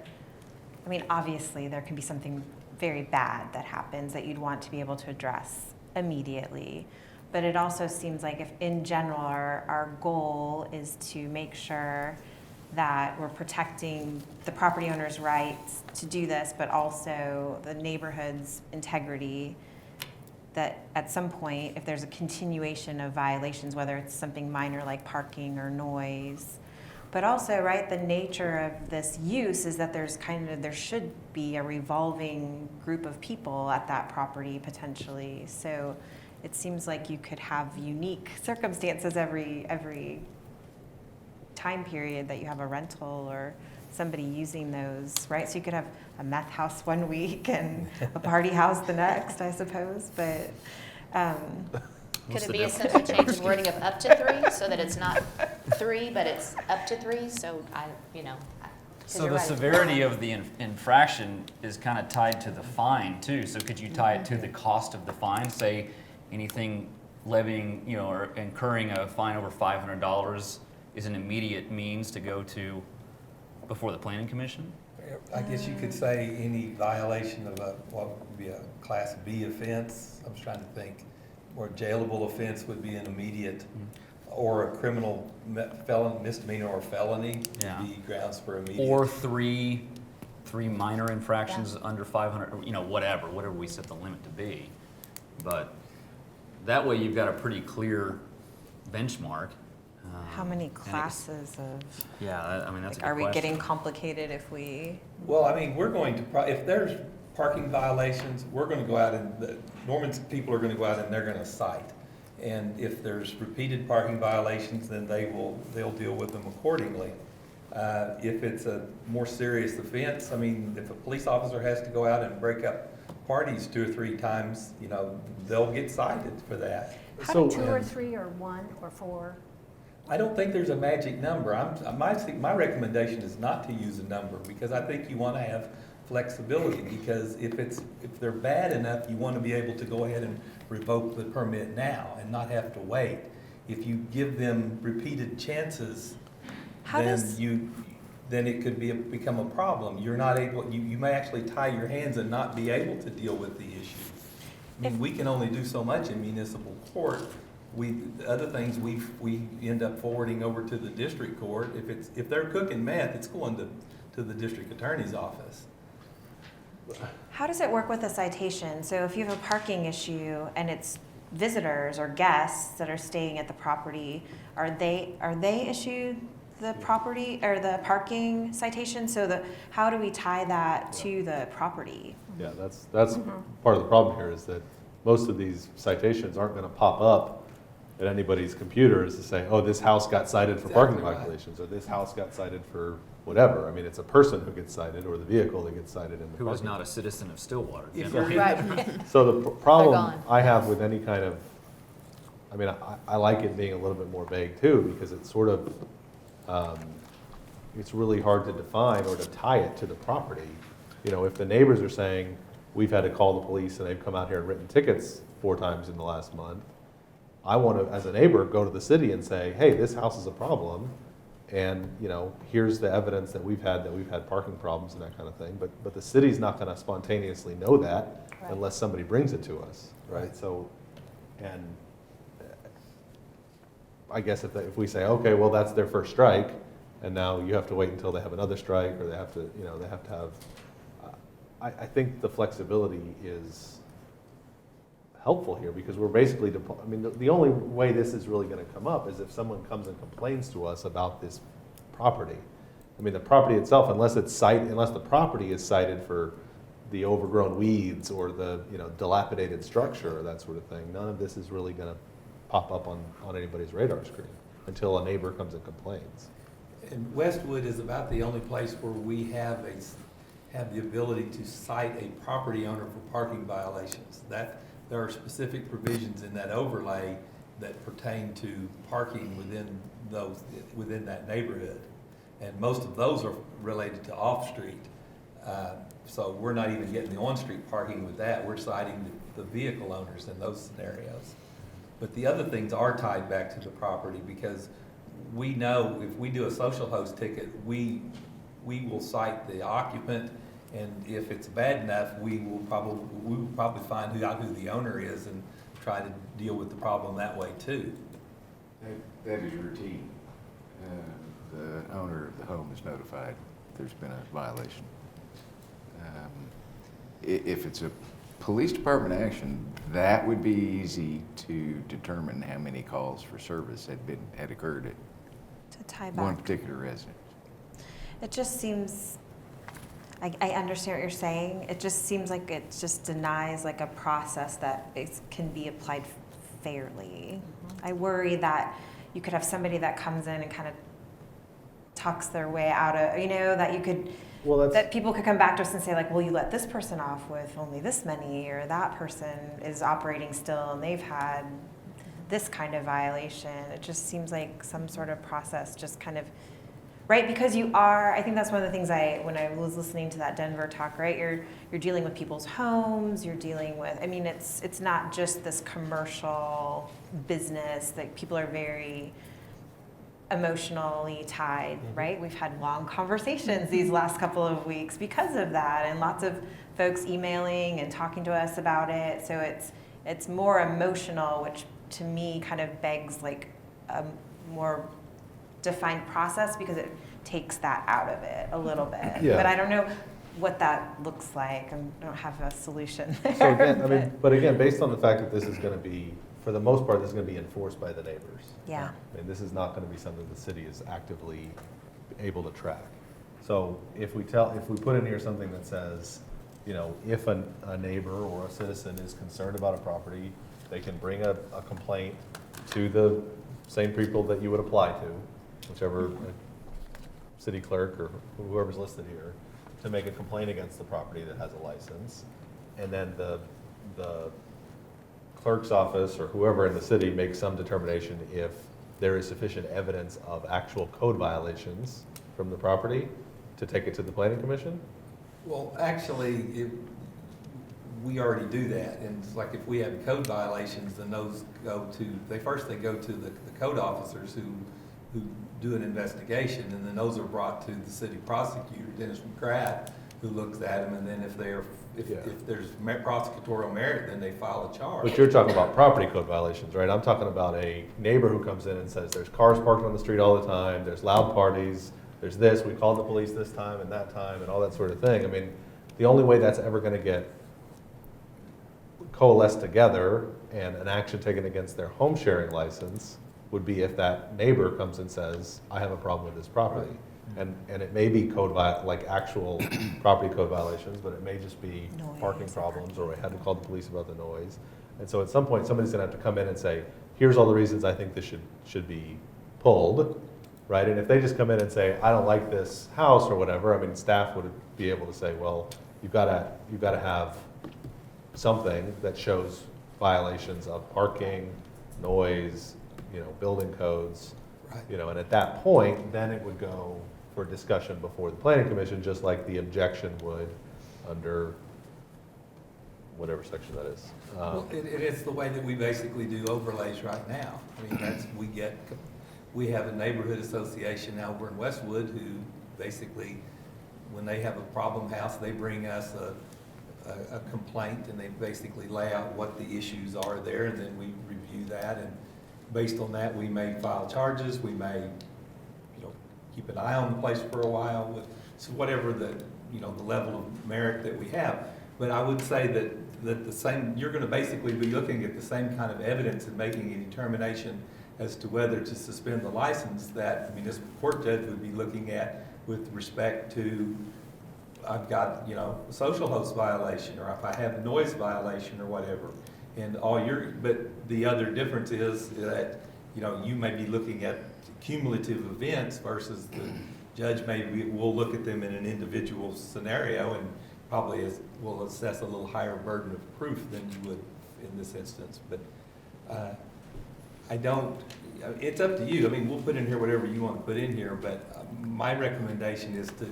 obviously, there can be something very bad that happens that you'd want to be able to address immediately. But it also seems like if, in general, our goal is to make sure that we're protecting the property owner's rights to do this, but also the neighborhood's integrity, that at some point, if there's a continuation of violations, whether it's something minor like parking or noise, but also, right, the nature of this use is that there should be a revolving group of people at that property potentially. So it seems like you could have unique circumstances every time period that you have a rental or somebody using those, right? So you could have a meth house one week and a party house the next, I suppose, but,
Could
What's
it
the
be a
difference?
simple change in wording of up to 3, so that it's not 3, but it's up to 3, so 'cause
So
you're
the
right.
severity of the infraction is kind of tied to the fine too, so could you tie it to the cost of the fine? Say anything levying, or incurring a fine over $500 is an immediate means to go to before the planning commission?
I guess you could say any violation of what would be a Class B offense, I was trying to think, or a jailable offense would be an immediate, or a criminal misdemeanor or felony
Yeah.
would be grounds for immediate.
Or three minor infractions under 500, or, whatever we set the limit to be. But that way you've got a pretty clear benchmark.
how many
and it's-
classes of,
Yeah, I mean, that's a good
are we
question.
getting complicated if we?
Well, we're going to, if there's parking violations, we're gonna go out and, Norman's people are gonna go out and they're gonna cite. And if there's repeated parking violations, then they'll deal with them accordingly. If it's a more serious offense, if a police officer has to go out and break up parties 2 or 3 times, you know, they'll get cited for that.
How
So-
do 2 or 3 or 1 or 4?
I don't think there's a magic number. My recommendation is not to use a number, because I think you want to have flexibility, because if they're bad enough, you want to be able to go ahead and revoke the permit now and not have to wait. If you give them repeated chances,
How does-
then it could become a problem. You're not able, you may actually tie your hands and not be able to deal with the issue. I mean, we can only do so much in municipal court. The other things we end up forwarding over to the district court. If they're cooking meth, it's going to the district attorney's office.
How does it work with a citation? So if you have a parking issue and it's visitors or guests that are staying at the property, are they issued the property or the parking citation? So how do we tie that to the property?
Yeah, that's part of the problem here, is that most of these citations aren't gonna pop up at anybody's computers to say, oh, this house got cited for parking
Exactly right.
violations, or this house got cited for whatever. I mean, it's a person who gets cited, or the vehicle that gets cited in the
Who is
parking.
not a citizen of Stillwater.
If
generally.
you're-
Right.
So the problem
gone.
I have with any kind of, I mean, I like it being a little bit more vague too, because it's sort of, it's really hard to define or to tie it to the property. You know, if the neighbors are saying, we've had to call the police and they've come out here and written tickets 4 times in the last month, I want to, as a neighbor, go to the city and say, hey, this house is a problem, and, you know, here's the evidence that we've had parking problems and that kind of thing. But the city's not going to spontaneously know that
Right.
unless somebody brings it to us, right? So, and I guess if we say, okay, well, that's their first strike, and now you have to wait until they have another strike, or they have to, you know, they have to have, I think the flexibility is helpful here, because we're basically, I mean, the only way this is really gonna come up is if someone comes and complains to us about this property. I mean, the property itself, unless the property is cited for the overgrown weeds or the, you know, dilapidated structure or that sort of thing, none of this is really gonna pop up on anybody's radar screen until a neighbor comes and complains.
And Westwood is about the only place where we have the ability to cite a property owner for parking violations. There are specific provisions in that overlay that pertain to parking within that neighborhood. And most of those are related to off-street. So we're not even getting the on-street parking with that. We're citing the vehicle owners in those scenarios. But the other things are tied back to the property, because we know if we do a social host ticket, we will cite the occupant, and if it's bad enough, we will probably find who the owner is and try to deal with the problem that way too.
That is routine. The owner of the home is notified there's been a violation. If it's a police department action, that would be easy to determine how many calls for service had occurred
To tie
at one
back.
particular residence.
It just seems, I understand what you're saying. It just seems like it just denies like a process that can be applied fairly. I worry that you could have somebody that comes in and kind of talks their way out of, you know, that you could,
Well,
that people could come back to us and say like, well, you let this person off with only this many, or that person is operating still and they've had this kind of violation. It just seems like some sort of process just kind of, right? Because I think that's one of the things when I was listening to that Denver talk, right? You're dealing with people's homes, you're dealing with, I mean, it's not just this commercial business that people are very emotionally tied, right? We've had long conversations these last couple of weeks because of that, and lots of folks emailing and talking to us about it. So it's more emotional, which to me kind of begs like a more defined process, because it takes that out of it a little bit.
Yeah.
But I don't know what that looks like. I don't have a solution there.
So again, I mean, but again, based on the fact that this is gonna be, for the most part, this is gonna be enforced by the neighbors.
Yeah.
I mean, this is not gonna be something the city is actively able to track. So if we put in here something that says, you know, if a neighbor or a citizen is concerned about a property, they can bring a complaint to the same people that you would apply to, whichever city clerk or whoever's listed here, to make a complaint against the property that has a license. and then the clerk's office or whoever in the city makes some determination if there is sufficient evidence of actual code violations from the property to take it to the planning commission?
Well, actually, we already do that, and it's like if we have code violations, then those go to, they go to the code officers who do an investigation, and then those are brought to the city prosecutor, Dennis McGrath, who looks at them, and then if there's prosecutorial merit, then they file a charge.
But you're talking about property code violations, right? I'm talking about a neighbor who comes in and says, there's cars parked on the street all the time, there's loud parties, there's this, we called the police this time and that time, and all that sort of thing. I mean, the only way that's ever gonna get coalesced together and an action taken against their home sharing license would be if that neighbor comes and says, I have a problem with this property. And it may be like actual property code violations, but it may just be parking problems, or we had to call the police about the noise. And so at some point, somebody's gonna have to come in and say, here's all the reasons I think this should be pulled, right? And if they just come in and say, I don't like this house or whatever, I mean, staff would be able to say, well, you've gotta have something that shows violations of parking, noise, building codes,
Right.
and at that point, then it would go for discussion before the planning commission, just like the objection would under whatever section that is.
Well, it is the way that we basically do overlays right now. I mean, we have a neighborhood association now over in Westwood who basically, when they have a problem house, they bring us a complaint, and they basically lay out what the issues are there, and then we review that, and based on that, we may file charges, we may, keep an eye on the place for a while, so whatever the level of merit that we have. But I would say that the same, you're gonna basically be looking at the same kind of evidence and making a determination as to whether to suspend the license that the municipal court judge would be looking at with respect to, I've got, a social host violation, or if I have a noise violation or whatever. And but the other difference is that, you may be looking at cumulative events versus the judge will look at them in an individual scenario and probably will assess a little higher burden of proof than you would in this instance. But it's up to you. I mean, we'll put in here whatever you want to put in here, but my recommendation is to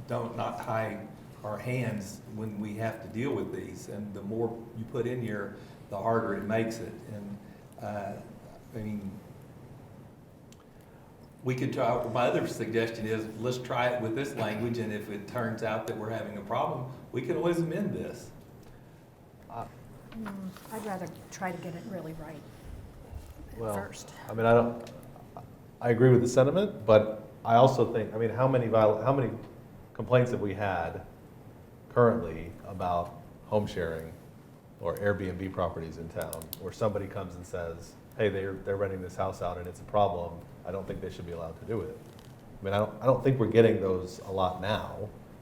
not tie our hands when we have to deal with these. And the more you put in here, the harder it makes it. And I mean, we could try, my other suggestion is, let's try it with this language, and if it turns out that we're having a problem, we can always amend this.
I'd rather try to get it really right
Well,
first.
I mean, I agree with the sentiment, but I also think, I mean, how many complaints have we had currently about home sharing or Airbnb properties in town, where somebody comes and says, hey, they're renting this house out and it's a problem, I don't think they should be allowed to do it. I mean, I don't think we're getting those a lot now.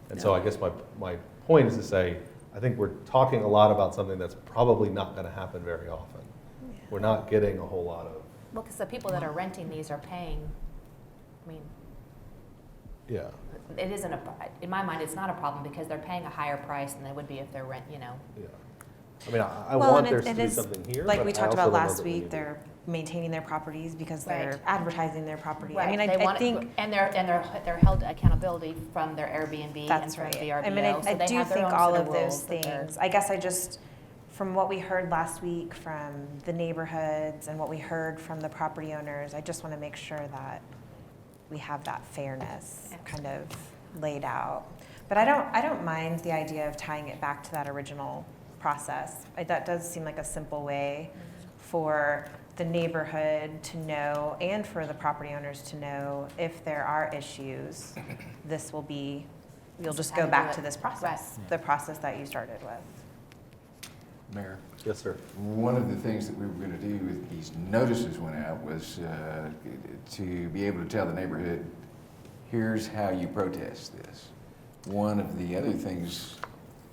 And so I guess my point is to say, I think we're talking a lot about something that's probably not gonna happen very often.
Yeah.
We're not getting a whole lot of,
Well, because the people that are renting these are paying, I mean,
yeah.
it isn't in my mind, it's not a problem because they're paying a higher price than they would be if they're
Yeah. I mean, I
Well,
want
and
there
it
to be
is,
something here,
like
but
we
I
talked
also
about
don't know
last
that we
week,
need
they're maintaining their properties because
Right.
they're advertising their property. I mean,
Right, they
I
want-
think
And they're held to accountability from their Airbnb and
that's
from
right.
the
I mean,
VRBO, so
I
they
do
have their
think
own
all
set
of those
rules that they're-
things, I guess I just, from what we heard last week from the neighborhoods and what we heard from the property owners, I just want to make sure that we have that fairness kind of laid out. But I don't mind the idea of tying it back to that original process. That does seem like a simple way for the neighborhood to know and for the property owners to know if there are issues, you'll just
how
go
to
back
do
to
it.
this process, the process that you started with.
Mayor,
Yes, sir.
one of the things that we were going to do with these notices went out was to be able to tell the neighborhood, here's how you protest this. One of the other things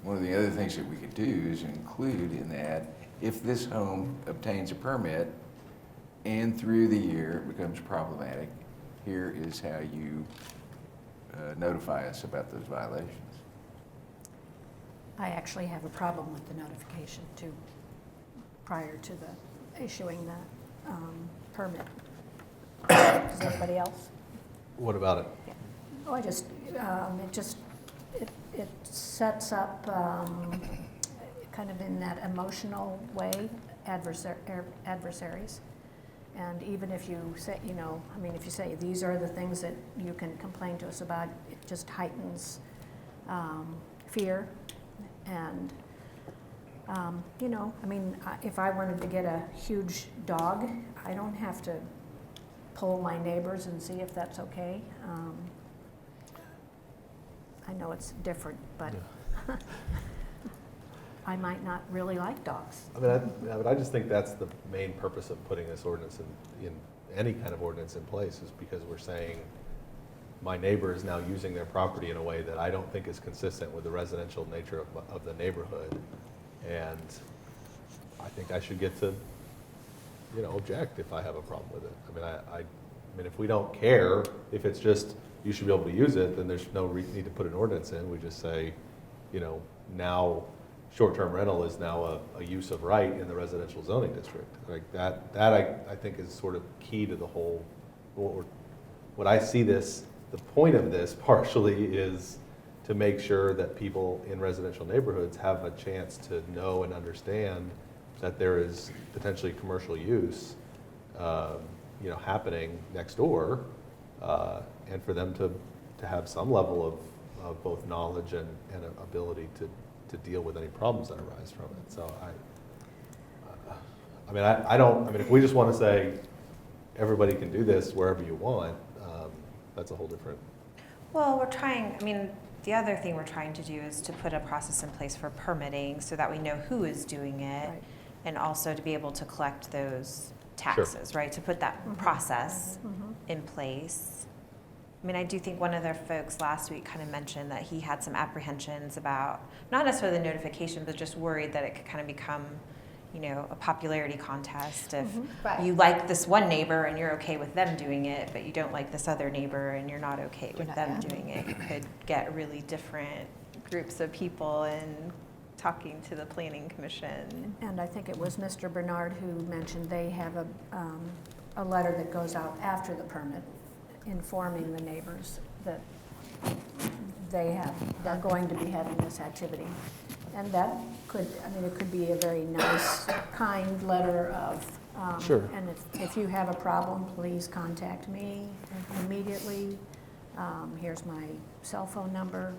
that we could do is include in that, if this home obtains a permit and through the year it becomes problematic, here is how you notify us about those violations.
I actually have a problem with the notification too, prior to the issuing the permit. Does anybody else?
What about it?
Oh, it sets up, kind of in that emotional way, adversaries. And even if you say, if you say, these are the things that you can complain to us about, it just heightens fear. And, if I wanted to get a huge dog, I don't have to poll my neighbors and see if that's okay. I know it's different, but I might not really like dogs.
But I just think that's the main purpose of putting this ordinance in any kind of ordinance in place, is because we're saying my neighbor is now using their property in a way that I don't think is consistent with the residential nature of the neighborhood. And I think I should get to, object if I have a problem with it. I mean, if we don't care, if it's just, you should be able to use it, then there's no need to put an ordinance in. We just say, now short-term rental is now a use of right in the residential zoning district. Like that I think is sort of key to the whole, what I see this, the point of this partially is to make sure that people in residential neighborhoods have a chance to know and understand that there is potentially commercial use, happening next door, and for them to have some level of both knowledge and ability to deal with any problems that arise from it. So if we just want to say everybody can do this wherever you want, that's a whole different.
Well, the other thing we're trying to do is to put a process in place for permitting so that we know who is doing it,
Right.
and also to be able to collect those taxes, right? To put that process in place. I do think one of their folks last week kind of mentioned that he had some apprehensions about, not necessarily the notification, but just worried that it could kind of become, a popularity contest. If
Right.
you like this one neighbor and you're okay with them doing it, but you don't like this other neighbor and you're not okay with them doing it, you could get really different groups of people and talking to the planning commission.
And I think it was Mr. Bernard who mentioned they have a letter that goes out after the permit informing the neighbors that they're going to be having this activity. And that it could be a very nice, kind letter of,
Sure.
and if you have a problem, please contact me immediately. Here's my cell phone number.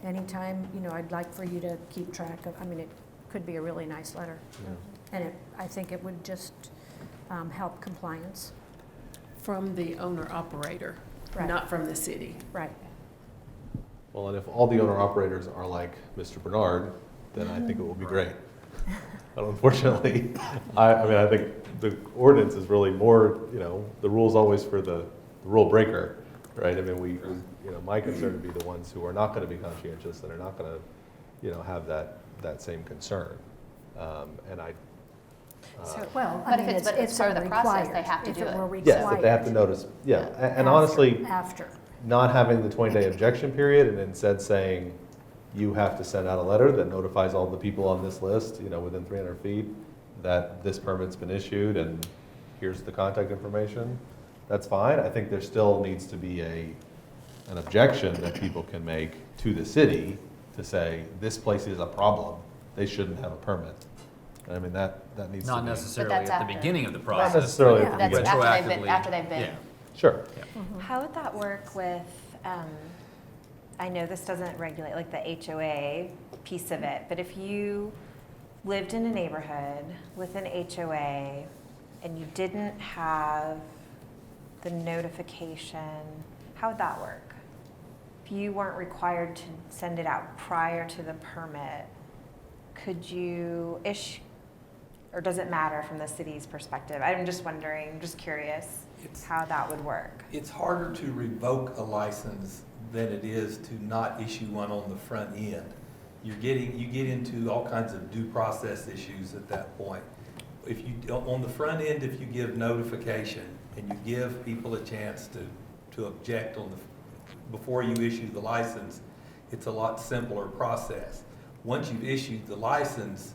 Anytime, I'd like for you to keep track of, it could be a really nice letter.
Yeah.
And I think it would just help compliance.
From the owner-operator,
Right.
not from the city.
Right.
Well, and if all the owner-operators are like Mr. Bernard, then I think it will be great. But unfortunately, I think the ordinance is really more, the rule's always for the rule breaker, right? My concern would be the ones who are not going to be conscientious and are not going to, have that same concern.
Well,
But if it's part of the process, they
required.
have to
If
do
it
it.
were required.
Yes, that they have to notice, yeah. And honestly,
After.
not having the 20-day objection period and instead saying, you have to send out a letter that notifies all the people on this list, within 300 feet, that this permit's been issued and here's the contact information, that's fine. I think there still needs to be an objection that people can make to the city to say, this place is a problem, they shouldn't have a permit. That needs to be.
Not necessarily
that's
at the
after.
beginning of the
Not
process.
necessarily at the
That's
beginning.
after they've been.
Yeah.
Sure.
How would that work with, I know this doesn't regulate like the HOA piece of it, but if you lived in a neighborhood with an HOA and you didn't have the notification, how would that work? If you weren't required to send it out prior to the permit, could you or does it matter from the city's perspective? I'm just wondering, just curious how that would work.
It's harder to revoke a license than it is to not issue one on the front end. You get into all kinds of due process issues at that point. On the front end, if you give notification and you give people a chance to object before you issue the license, it's a lot simpler process. once you've issued the license,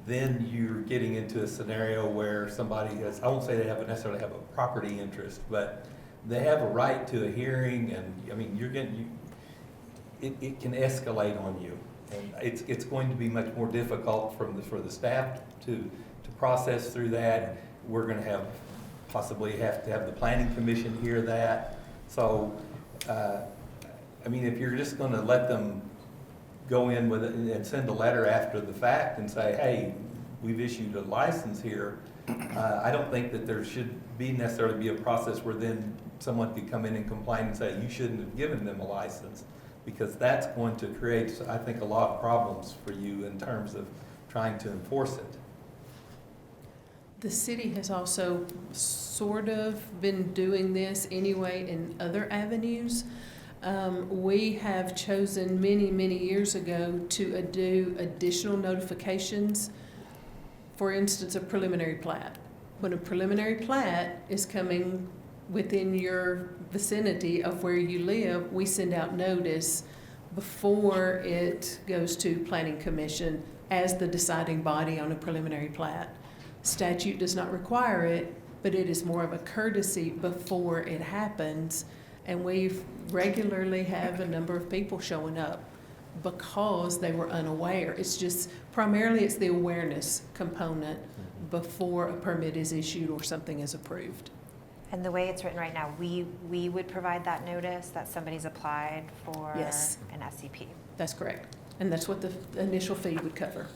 then you're getting into a scenario where somebody has, I won't say they necessarily have a property interest, but they have a right to a hearing, and, I mean, it can escalate on you. And it's going to be much more difficult for the staff to process through that. We're gonna possibly have to have the planning commission hear that. So, I mean, if you're just gonna let them go in with it and send a letter after the fact and say, hey, we've issued a license here, I don't think that there should necessarily be a process where then someone could come in and complain and say, you shouldn't have given them a license, because that's going to create, I think, a lot of problems for you in terms of trying to enforce it.
The city has also sort of been doing this anyway in other avenues. We have chosen many, many years ago to do additional notifications. For instance, a preliminary plat. When a preliminary plat is coming within your vicinity of where you live, we send out notice before it goes to Planning Commission as the deciding body on a preliminary plat. Statute does not require it, but it is more of a courtesy before it happens. And we regularly have a number of people showing up because they were unaware. It's just, primarily it's the awareness component before a permit is issued or something is approved.
And the way it's written right now, we would provide that notice that somebody's applied for
Yes.
an SCP.
That's correct. And that's what the initial fee would cover.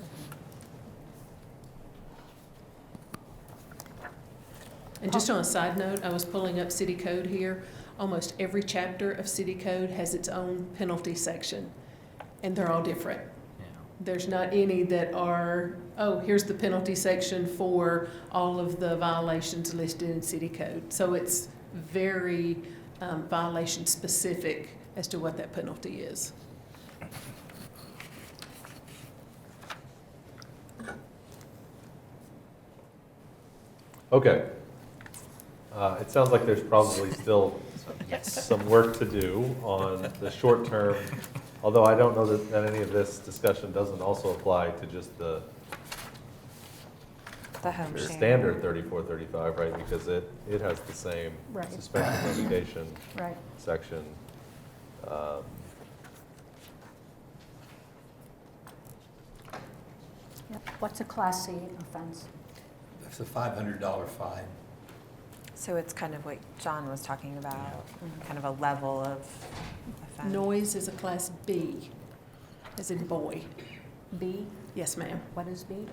And just on a side note, I was pulling up city code here. Almost every chapter of city code has its own penalty section, and they're all different.
Yeah.
There's not any that are, oh, here's the penalty section for all of the violations listed in city code. So it's very violation specific as to what that penalty is.
Okay. It sounds like there's probably still some work to do on the short term, although I don't know that any of this discussion doesn't also apply to just the
home share.
standard 3435, right? Because it has the same
Right.
suspension revocation
Right.
section.
Yep. What's a Class C offense?
It's a $500 fine.
So it's kind of what John was talking about, kind of a level of offense.
Noise is a class B, as in boy.
B?
Yes, ma'am.
What is B?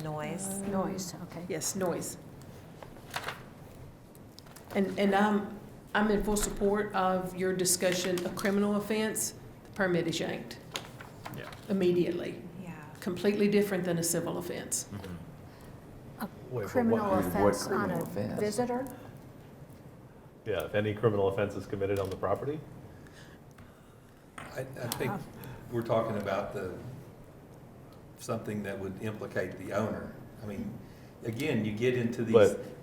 Noise.
Noise, okay.
Yes, noise. And I'm in full support of your discussion of criminal offense. The permit is yanked
Yeah.
immediately.
Yeah.
Completely different than a civil offense.
A
Wait, but
criminal
what
offense on
criminal
a
offense?
visitor?
Yeah, if any criminal offense is committed on the property?
I think we're talking about something that would implicate the owner. I mean, again, you get into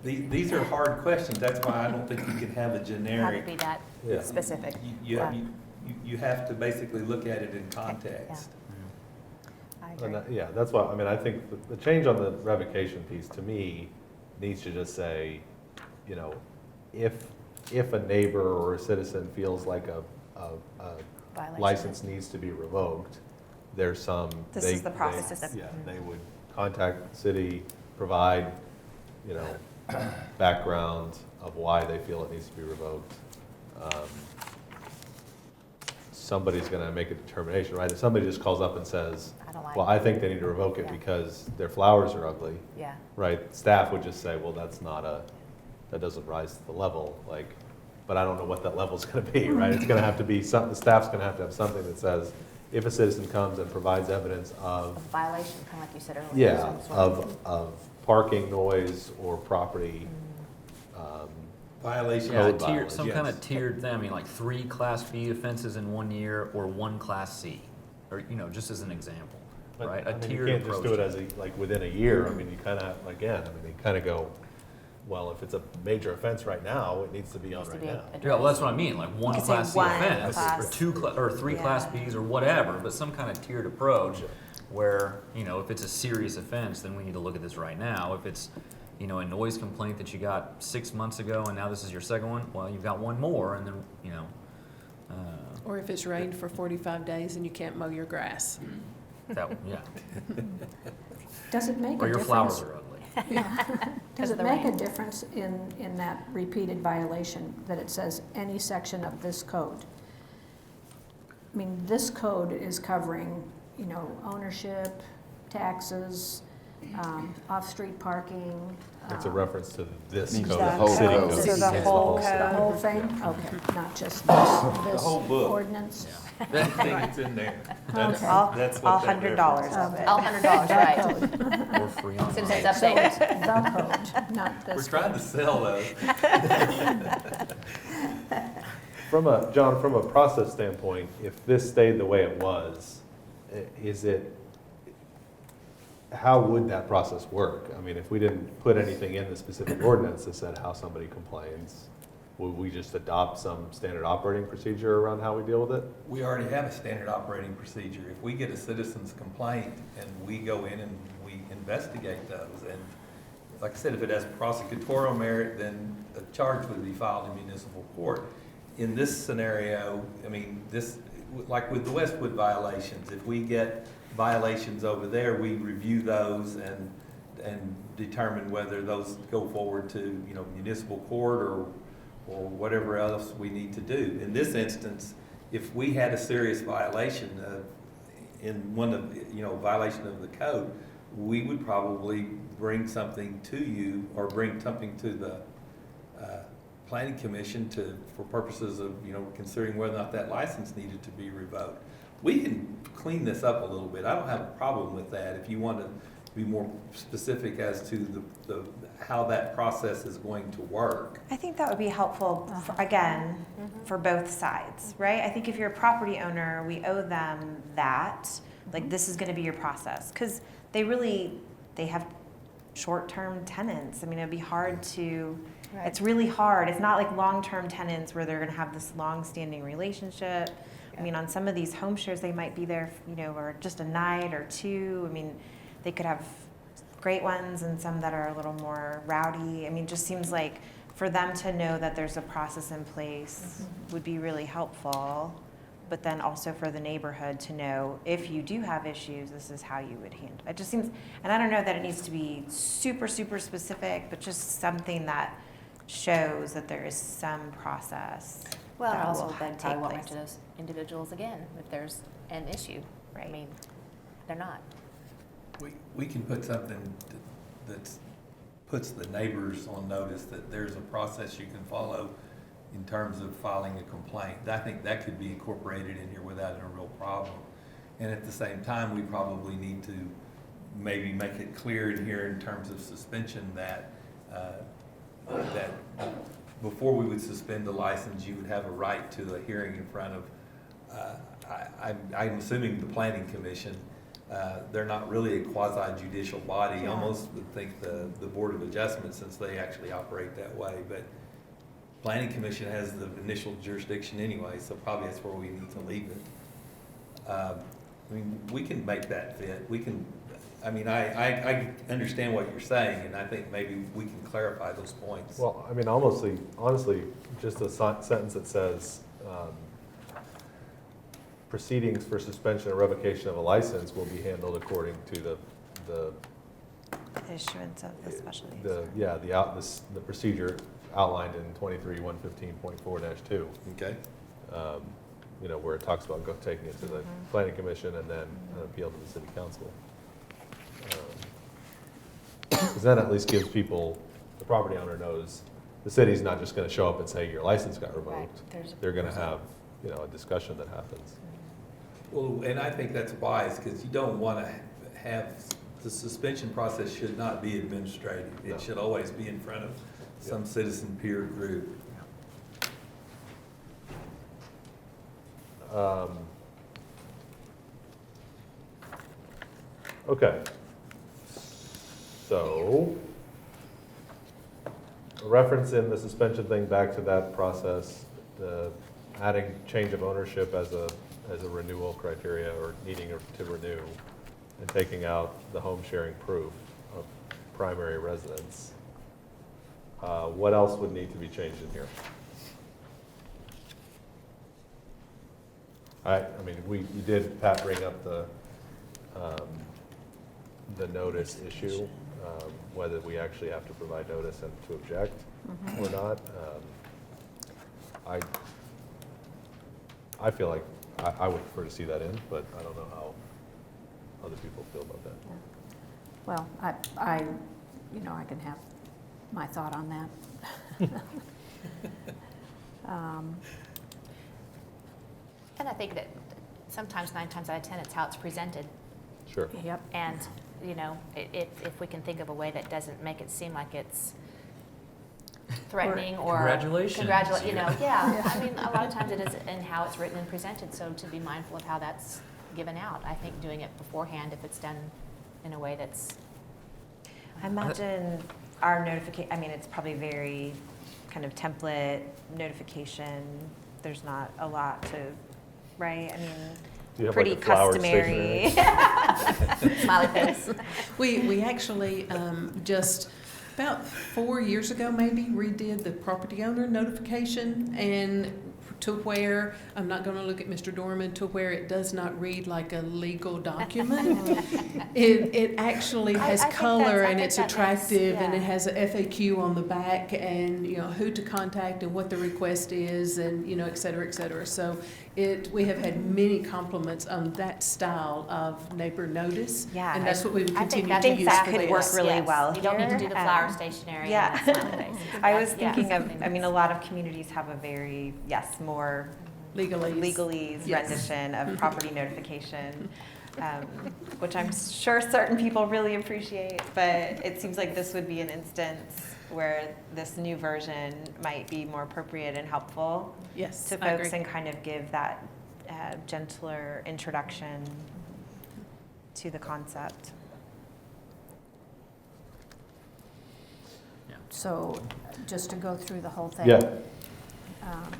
these are hard questions. That's why I don't think you can have a
Have to
generic.
be that
Yeah.
specific.
You have to basically look at it in context.
I
And
agree.
yeah, that's why, I mean, I think the change on the revocation piece, to me, needs to just say, you know, if a neighbor or a citizen feels like a
Violation.
license needs to be revoked, there's some.
This is the process.
Yeah, they would contact the city, provide, you know, background of why they feel it needs to be revoked. Somebody's gonna make a determination, right? If somebody just calls up and says,
I don't like
well,
it.
I think they need to revoke it
Yeah.
because their flowers are ugly,
Yeah.
right? Staff would just say, well, that doesn't rise to the level, like, but I don't know what that level's gonna be, right? It's gonna have to be the staff's gonna have to have something that says, if a citizen comes and provides evidence
A
of,
violation, kind of like you said earlier.
yeah,
some sort
of parking, noise, or property,
Violation.
Yeah,
Code
some
violence,
kind
yes.
of tiered thing, I mean, like 3 Class B offenses in 1 year, or 1 Class C, or, you know, just as an example,
but,
right?
I
A
mean, you
tiered
can't just
approach.
do it as like within a year, I mean, you kinda, again, I mean, you kinda go, well, if it's a major offense right now, it needs to be on
Needs to
right
be
now.
addressed.
Yeah, well, that's what I mean, like one
You could say
Class C
one
offense,
class.
or or three Class
Yeah.
Bs, or whatever, but some kind of tiered approach,
Sure.
where, you know, if it's a serious offense, then we need to look at this right now. If it's, you know, a noise complaint that you got 6 months ago, and now this is your second one, well, you've got one more, and then, you know,
Or if it's rained for 45 days and you can't mow your grass.
that, yeah,
Does it make
or
a
your
difference?
flowers are ugly.
Does
of
it
the
make a
rain.
difference in that repeated violation that it says any section of this code? I mean, this code is covering, you know, ownership, taxes, off-street parking.
It's a reference to this
Means
code,
the
the
whole
city
code.
code.
So the
Yes,
whole
The
code.
whole thing? Okay, not just this
whole book.
ordinance?
Everything that's in there.
Okay.
All
That's what that
$100 of it.
All $100, right.
Code.
Or free on.
Since it's
So
updated.
it's the code, not this.
We're trying to sell those.
John, from a process standpoint, if this stayed the way it was, is it, how would that process work? I mean, if we didn't put anything in the specific ordinance that said how somebody complains, would we just adopt some standard operating procedure around how we deal with it?
We already have a standard operating procedure. If we get a citizen's complaint and we go in and we investigate those, and like I said, if it has prosecutorial merit, then a charge would be filed in municipal court. In this scenario, I mean, this, like with the Westwood violations, if we get violations over there, we review those and determine whether those go forward to, you know, municipal court or whatever else we need to do. In this instance, if we had a serious violation in one of, you know, violation of the code, we would probably bring something to you or bring something to the planning commission for purposes of, you know, considering whether or not that license needed to be revoked. We can clean this up a little bit. I don't have a problem with that. If you want to be more specific as to how that process is going to work.
I think that would be helpful, again, for both sides, right? I think if you're a property owner, we owe them that, like, this is gonna be your process. Because they have short-term tenants. I mean, it'd be hard to, it's really hard. It's not like long-term tenants where they're gonna have this long-standing relationship. I mean, on some of these home shares, they might be there, you know, or just a night or two. I mean, they could have great ones and some that are a little more rowdy. I mean, just seems like for them to know that there's a process in place would be really helpful. But then also for the neighborhood to know if you do have issues, this is how you would handle it. It just seems, and I don't know that it needs to be super, super specific, but just something that shows that there is some process.
Well, and
that
also
will
then
take
probably won't run
place.
to those individuals again if there's an issue. I
Right.
mean, they're not.
We can put something that puts the neighbors on notice that there's a process you can follow in terms of filing a complaint. I think that could be incorporated in here without a real problem. And at the same time, we probably need to maybe make it clear in here in terms of suspension that before we would suspend the license, you would have a right to a hearing in front of, I'm assuming the planning commission. They're not really a quasi-judicial body.
Yeah.
Almost would think the Board of Adjustment, since they actually operate that way. But planning commission has the initial jurisdiction anyway, so probably that's where we need to leave it. I mean, we can make that fit. We can, I mean, I understand what you're saying, and I think maybe we can clarify those points.
Well, I mean, honestly, just a sentence that says, proceedings for suspension or revocation of a license will be handled according to the
Issuance of the special use.
the procedure outlined in 23-115.4-2.
Okay.
You know, where it talks about taking it to the planning commission and then an appeal to the city council. Because then at least gives people, the property owner knows, the city's not just gonna show up and say your license got revoked. They're gonna have, you know, a discussion that happens.
Well, and I think that's wise, because you don't want to have, the suspension process should not be administrative.
No.
It should always be in front of some citizen peer group.
Okay. So, a reference in the suspension thing back to that process, the adding change of ownership as a renewal criteria or needing to renew, and taking out the home sharing proof of primary residence. What else would need to be changed in here? I mean, you did, Pat, bring up the notice issue, whether we actually have to provide notice and to object or not. I feel like I would prefer to see that in, but I don't know how other people feel about that.
Well, I can have my thought on that.
And I think that sometimes 9 times out of 10, it's how it's presented.
Sure.
Yep.
And, if we can think of a way that doesn't make it seem like it's threatening or.
Congratulations.
Yeah. I mean, a lot of times it is in how it's written and presented, so to be mindful of how that's given out. I think doing it beforehand, if it's done in a way that's.
I imagine our notification, I mean, it's probably very kind of template notification. There's not a lot to, right? I mean,
Do you have
pretty
like a flower
customary.
stationery?
Smiley face.
We actually, just about 4 years ago, maybe, redid the property owner notification, and to where, I'm not gonna look at Mr. Dorman, to where it does not read like a legal document. It actually has
I think
color
that's- I
and
think
it's
that makes-
attractive, and it
yeah.
has a FAQ on the back, and, who to contact and what the request is, and, et cetera, et cetera. So we have had many compliments on that style of neighbor notice.
Yeah,
And that's what we would
I think
continue
that-
to
think
use
that
for
could
this.
work really
Yes.
well
You don't need to do
here.
the flower stationery
Yeah.
and the smiley face.
I was
That's- yeah,
thinking of,
something
I mean, a
that's-
lot of communities have a very, more legalese
Yes.
rendition of property notification, which I'm sure certain people really appreciate, but it seems like this would be an instance where this new version might be more appropriate and helpful
Yes,
to
I
folks
agree.
and kind of give that gentler introduction to the concept.
So just to go through the whole thing.
Yeah.
Um,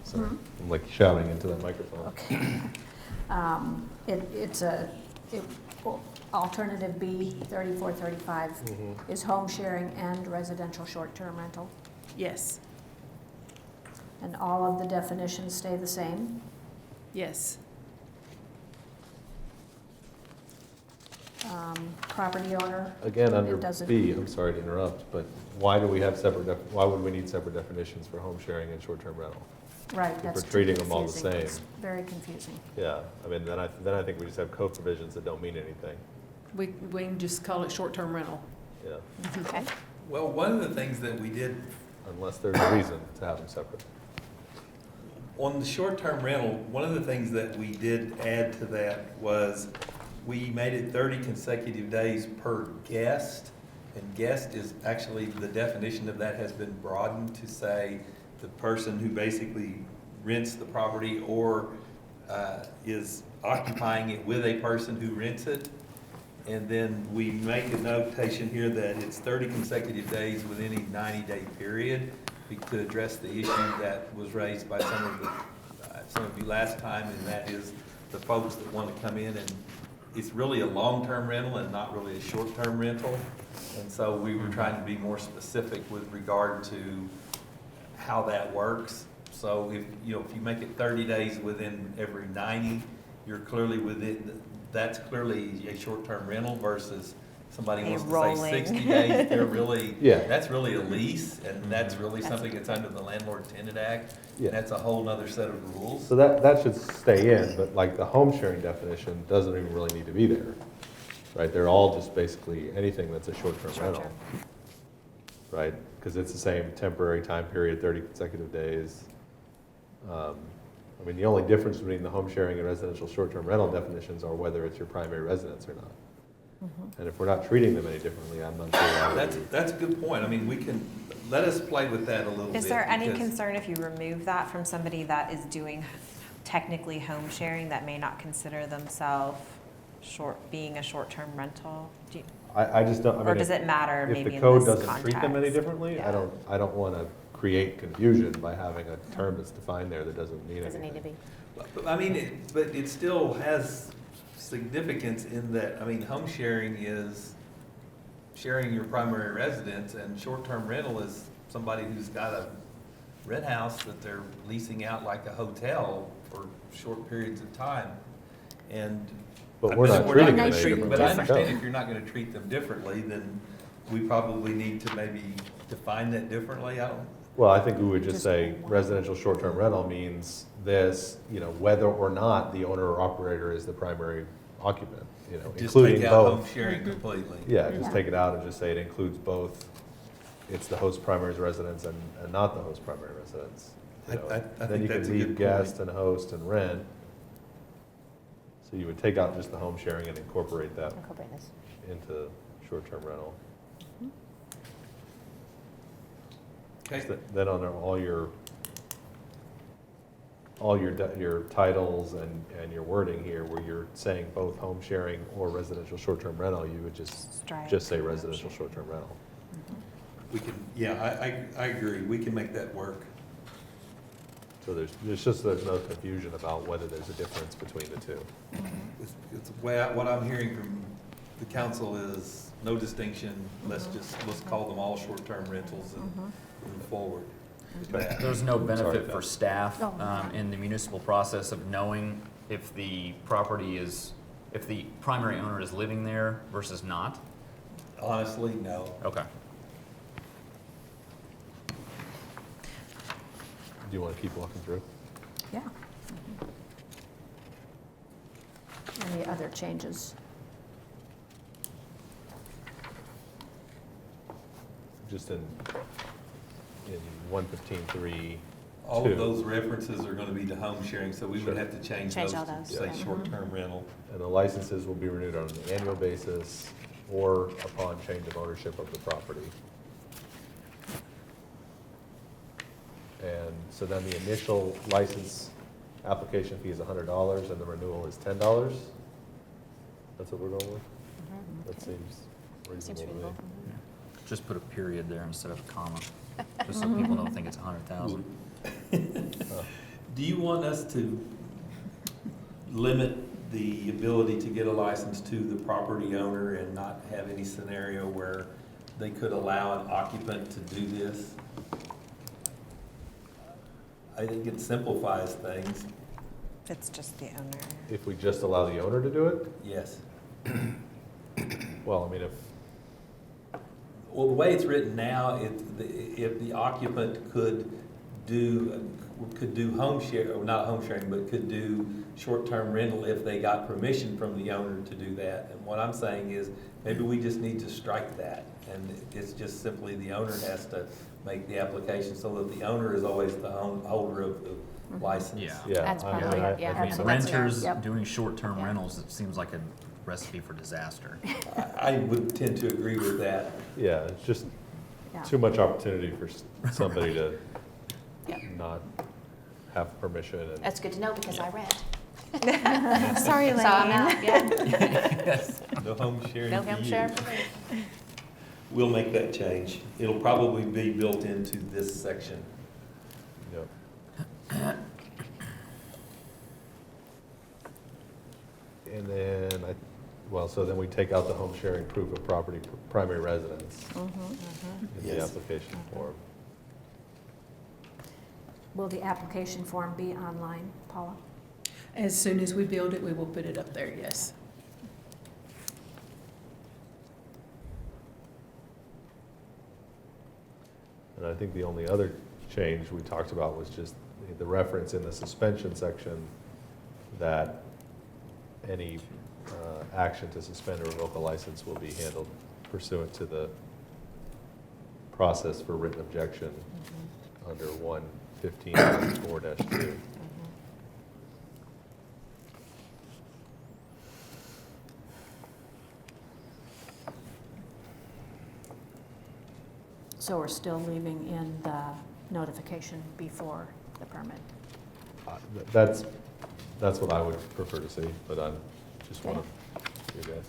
Sorry, I'm like shouting into that microphone.
Okay. Alternative B, 3435, is home sharing and residential short-term rental.
Yes,
And all of the definitions stay the same.
yes.
Property owner.
Again, under
It doesn't-
B, I'm sorry to interrupt, but why do we have why would we need separate definitions for home sharing and short-term rental?
Right,
If
that's
we're
too
treating them all the
confusing.
same.
It's very confusing.
Yeah, I mean, then I think we just have code provisions that don't mean anything.
We can just call it short-term rental.
Yeah,
Okay.
Well, one of the things that we did
unless there's a reason to have them separate.
on the short-term rental, one of the things that we did add to that was we made it 30 consecutive days per guest. And guest is actually, the definition of that has been broadened to say the person who basically rents the property or is occupying it with a person who rents it. And then we make a notation here that it's 30 consecutive days within a 90-day period to address the issue that was raised by some of you last time, and that is the folks that want to come in and it's really a long-term rental and not really a short-term rental. And so we were trying to be more specific with regard to how that works. So if you make it 30 days within every 90, you're clearly that's clearly a short-term rental versus somebody
A
wants to
rolling.
say 60 days, they're really,
Yeah.
that's really a lease, and that's really something that's under the Landlord-Tenant Act.
Yeah.
That's a whole nother set of rules.
So that should stay in, but like the home sharing definition doesn't even really need to be there, right? They're all just basically anything that's a short-term rental, right? Because it's the same temporary time period, 30 consecutive days. I mean, the only difference between the home sharing and residential short-term rental definitions are whether it's your primary residence or not. And if we're not treating them any differently, I'm not sure why.
That's a good point. I mean, let us play with that a little bit.
Is there any
because-
concern if you remove that from somebody that is doing technically home sharing that may not consider themselves being a short-term rental?
I just don't, I mean.
Or does it matter
If
maybe
the
in
code
this
doesn't treat them any
context?
differently,
Yeah.
I don't want to create confusion by having a term that's defined there that doesn't mean anything.
Doesn't need to be.
But, I mean, but it still has significance in that, I mean, home sharing is sharing your primary residence, and short-term rental is somebody who's got a rent house that they're leasing out like a hotel for short periods of time. And.
But we're not
we're
treating
gonna
them any
treat-
differently.
But I
than the
understand
code.
if you're not gonna treat them differently, then we probably need to maybe define that differently. I don't,
Well, I think we would just
Just
say
one.
residential short-term rental means this, whether or not the owner or operator is the primary occupant,
just
including
take out home
both.
sharing completely.
Yeah, just
Yeah.
take it out and just say it includes both, it's the host primary residence and not the host primary residence.
I
Then
think
you
that's a
can
good
leave
point.
guest and host and rent. So you would take out just the home sharing and incorporate that
Incorporate this.
into short-term rental.
Okay.
Then on your titles and your wording here, where you're saying both home sharing or residential short-term rental, you would
Strike
just say
home
residential
sharing.
short-term rental.
We can, yeah, I agree. We can make that work.
So there's no confusion about whether there's a difference between the two.
It's what I'm hearing from the council is no distinction. Let's call them all short-term rentals and move forward with that.
There's no benefit
Sorry.
for staff
Oh.
in the municipal process of knowing if the primary owner is living there versus not?
Honestly, no.
Okay.
Do you want to keep walking through?
Yeah. Any other changes?
Just in 115.3.
All of those references are gonna be to home sharing, so we would
Sure.
have to change
Change
those
all
to
those,
say
yeah.
short-term rental.
And the licenses will be renewed on an annual basis or upon change of ownership of the property. And so then the initial license application fee is $100 and the renewal is $10? That's what we're going with? That seems
Seems
reasonable to me.
reasonable.
Just put a period there instead of a comma, just so people don't think it's 100,000.
Do you want us to limit the ability to get a license to the property owner and not have any scenario where they could allow an occupant to do this? I think it simplifies things,
If it's just the owner.
If we just allow the owner to do it,
yes.
well, I mean,
Well, the way it's written now, if the occupant could do home share, or not home sharing, but could do short-term rental if they got permission from the owner to do that. And what I'm saying is, maybe we just need to strike that. And it's just simply the owner has to make the application so that the owner is always the holder of the license.
Yeah.
yeah.
That's
I mean,
probably-
I-
yeah,
I
I mean,
think
That's fair.
renters
Yep.
doing short-term
Yeah.
rentals, it seems like a recipe for disaster.
I would tend to agree with that.
Yeah, it's just
Yeah.
too much opportunity for somebody to
Yep.
not have permission and.
That's good to know because I rent.
Sorry,
So I'm
Elaine.
out, yeah.
No home sharing
No
for
home
you.
share for me.
We'll make that change. It'll probably be built into this section.
Yep. And then so then we take out the home sharing proof of property, primary residence in the
Yes.
application form.
Will the application form be online, Paula?
As soon as we build it, we will put it up there, yes.
And I think the only other change we talked about was just the reference in the suspension section that any action to suspend or revoke a license will be handled pursuant to the process for written objection under 115.4-2.
So we're still leaving in the notification before the permit?
That's what I would prefer to see, but I just want to, you guys.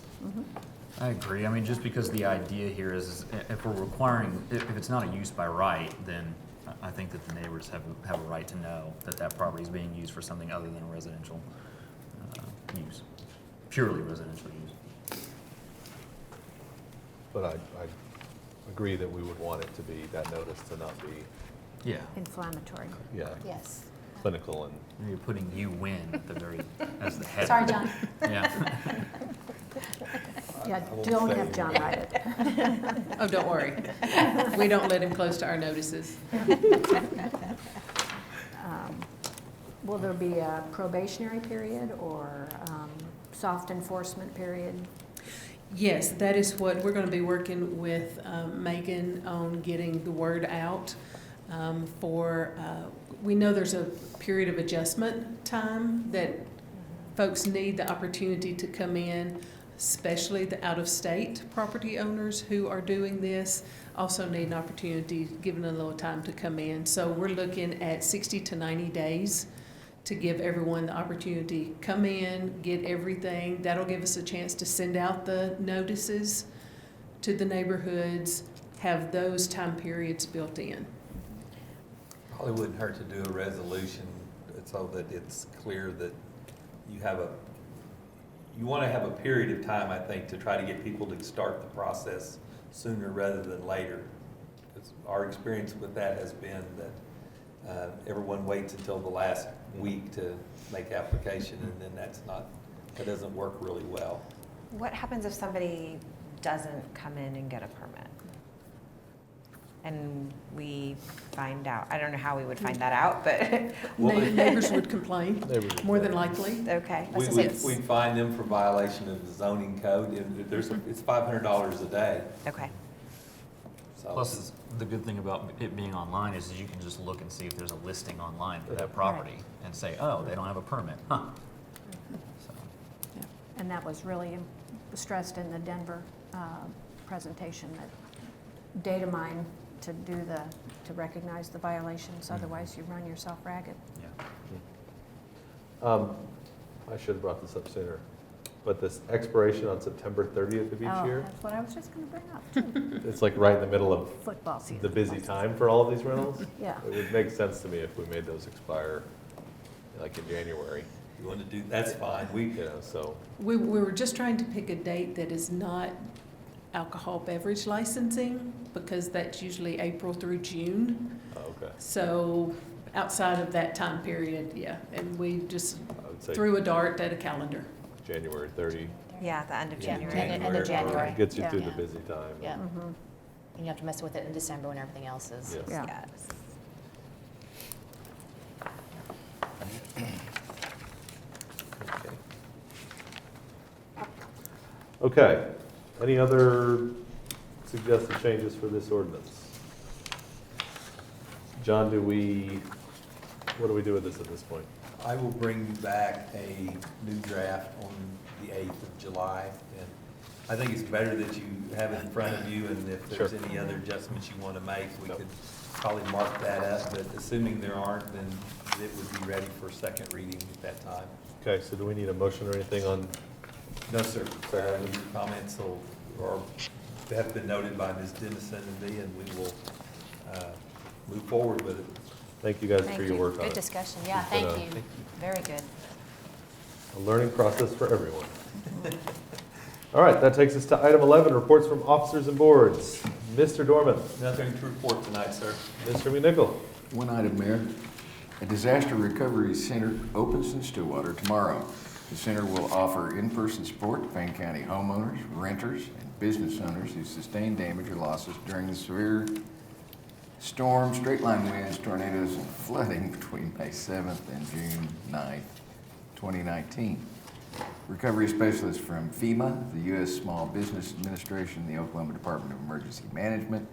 I agree. I mean, just because the idea here is if we're requiring, if it's not a use by right, then I think that the neighbors have a right to know that that property is being used for something other than a residential use, purely residential use.
But I agree that we would want it to be, that notice to not be,
Yeah.
Inflammatory.
yeah,
Yes.
clinical and,
You're putting "you win" at the very, as the header.
Sorry, John.
Yeah.
Yeah,
I won't
don't
say
have John write it.
Oh, don't worry. We don't let him close to our notices.
Will there be a probationary period or soft enforcement period?
Yes, that is what, we're going to be working with Megan on getting the word out we know there's a period of adjustment time that folks need the opportunity to come in, especially the out-of-state property owners who are doing this also need an opportunity, given a little time to come in. So we're looking at 60 to 90 days to give everyone the opportunity, come in, get everything. That'll give us a chance to send out the notices to the neighborhoods, have those time periods built in.
Probably wouldn't hurt to do a resolution so that it's clear that you want to have a period of time, I think, to try to get people to start the process sooner rather than later. Because our experience with that has been that everyone waits until the last week to make application, and then that doesn't work really well.
What happens if somebody doesn't come in and get a permit? And we find out, I don't know how we would find that out, but,
Neighbors would complain,
Neighbors would
more than
complain.
likely.
okay.
We'd fine them for violation of the zoning code, and it's $500 a day.
Okay,
So
Plus, the good thing about it being online is you can just look and see if there's a listing online for that property and say, oh, they don't have a permit, huh? So,
And that was really stressed in the Denver presentation, that data mine to recognize the violations, otherwise you run yourself ragged.
yeah.
I should have brought this up sooner, but this expiration on September 30th of each
Oh,
year,
that's what I was just gonna bring up, too.
it's like right in the middle of
Football season.
the busy time for all of these rentals.
Yeah.
It would make sense to me if we made those expire like in January,
if you want to do, that's fine.
so.
We were just trying to pick a date that is not alcohol beverage licensing, because that's usually April through June.
Okay.
So outside of that time period, yeah, and we just
I would say
threw a dart at a calendar.
January 30.
yeah, the end of
Yeah,
January.
end of January.
Gets you
Yeah.
through the
Yeah.
busy time.
Yeah.
Mhm.
And you have to mess with it in December when everything else is.
Yes.
Yeah.
Yes.
Okay. Any other suggested changes for this ordinance? John, what do we do with this at this point?
I will bring you back a new draft on the 8th of July. And I think it's better that you have it in front of you, and if there's
Sure.
any other adjustments you want to make, we could probably mark that up. But assuming there aren't, then it would be ready for second reading at that time.
Okay, so do we need a motion or anything on,
No, sir. Your comments have been noted by Ms. Dennison and me, and we will move forward with it.
thank you guys
Thank
for your
you.
work on
Good
it.
discussion, yeah,
It's been
thank you. Very good.
A learning process for everyone. All right, that takes us to item 11, reports from officers and boards. Mr. Dorman,
Nothing to report tonight, sir.
Mr. McNichol.
One item, Mayor. A disaster recovery center opens in Stillwater tomorrow. The center will offer in-person support to Payne County homeowners, renters, and business owners who sustained damage or losses during the severe storm, straight-line winds, tornadoes, and flooding between May 7th and June 9th, 2019. Recovery specialists from FEMA, the U.S. Small Business Administration, the Oklahoma Department of Emergency Management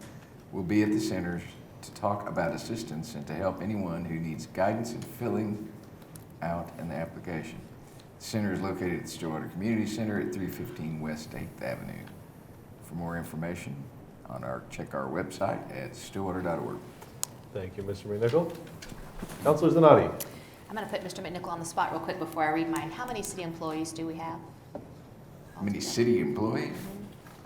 will be at the centers to talk about assistance and to help anyone who needs guidance in filling out an application. The center is located at the Stillwater Community Center at 315 West 8th Avenue. For more information, check our website at stillwater.org.
Thank you, Mr. McNichol. Councilor Zanotti.
I'm going to put Mr. McNichol on the spot real quick before I read mine. How many city employees do we have?
How many city employees?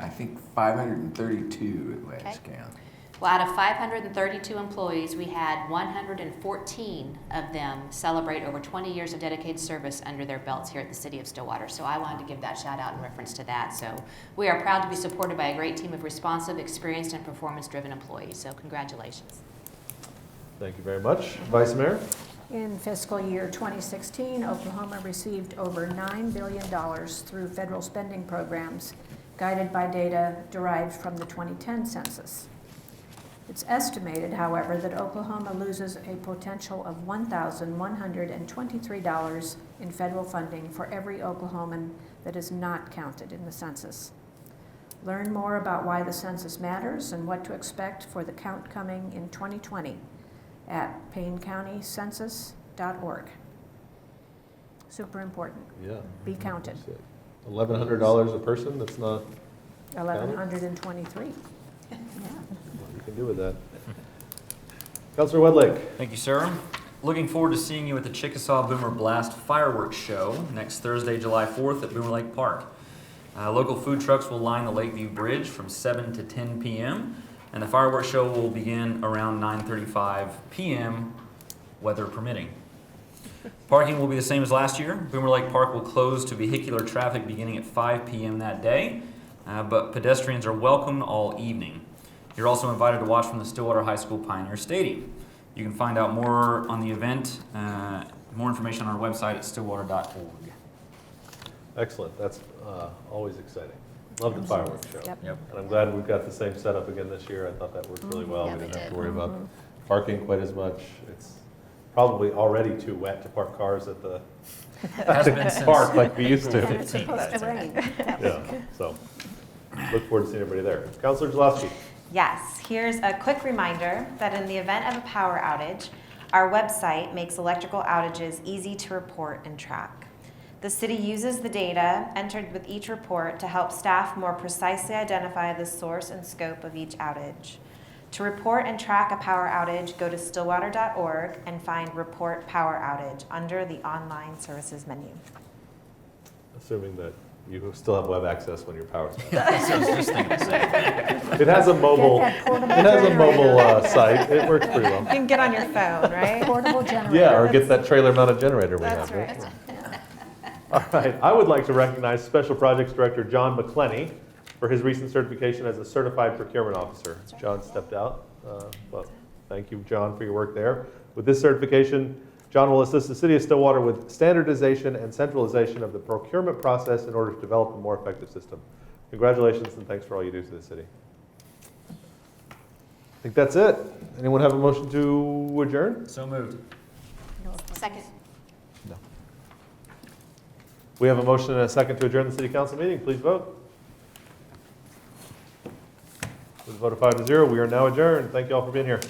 I think 532 at last
Okay.
count.
Well, out of 532 employees, we had 114 of them celebrate over 20 years of dedicated service under their belts here at the City of Stillwater. So I wanted to give that shout out in reference to that. So we are proud to be supported by a great team of responsive, experienced, and performance-driven employees. So congratulations.
Thank you very much. Vice Mayor?
In fiscal year 2016, Oklahoma received over $9 billion through federal spending programs guided by data derived from the 2010 census. It's estimated, however, that Oklahoma loses a potential of $1,123 in federal funding for every Oklahoman that is not counted in the census. Learn more about why the census matters and what to expect for the count coming in 2020 at PayneCountyCensus.org. Super important.
Yeah.
Be counted.
$1,100 a person, that's not
1,123. Yeah.
what you can do with that. Councilor Wedlake.
Thank you, sir. Looking forward to seeing you at the Chickasaw Boomer Blast Fireworks Show next Thursday, July 4th at Boomer Lake Park. Local food trucks will line the Lakeview Bridge from 7 to 10 p.m., and the fireworks show will begin around 9:35 p.m., weather permitting. Parking will be the same as last year. Boomer Lake Park will close to vehicular traffic beginning at 5 p.m. that day, but pedestrians are welcome all evening. You're also invited to watch from the Stillwater High School Pioneer Stadium. You can find out more on the event, more information on our website at stillwater.org.
Excellent. That's always exciting. Love the fireworks show.
Yep.
Yep.
And I'm glad we've got the same setup again this year. I thought that worked really well.
Yeah,
We
we
didn't have
did.
to worry about parking quite as much. It's probably already too wet to park cars at the
Has been since
park like we used
And
to.
it's supposed to rain.
Yeah, so look forward to seeing everybody there. Councilor Jalowski.
Yes, here's a quick reminder that in the event of a power outage, our website makes electrical outages easy to report and track. The city uses the data entered with each report to help staff more precisely identify the source and scope of each outage. To report and track a power outage, go to stillwater.org and find Report Power Outage under the Online Services menu.
Assuming that you still have web access when your power's out.
So I was just thinking the same thing.
It has a mobile,
Get that portable
it has a
generator.
mobile site. It works pretty well.
You can get on your phone, right?
Portable generator.
Yeah, or get that trailer mounted generator we
That's
have.
right.
All right, I would like to recognize Special Projects Director John McClenny for his recent certification as a Certified Procurement Officer. John stepped out, but thank you, John, for your work there. With this certification, John will assist the City of Stillwater with standardization and centralization of the procurement process in order to develop a more effective system. Congratulations and thanks for all you do to the city. I think that's it. Anyone have a motion to adjourn?
So moved.
Second.
No. We have a motion and a second to adjourn the city council meeting. Please vote. With a vote of 5-0, we are now adjourned. Thank you all for being here.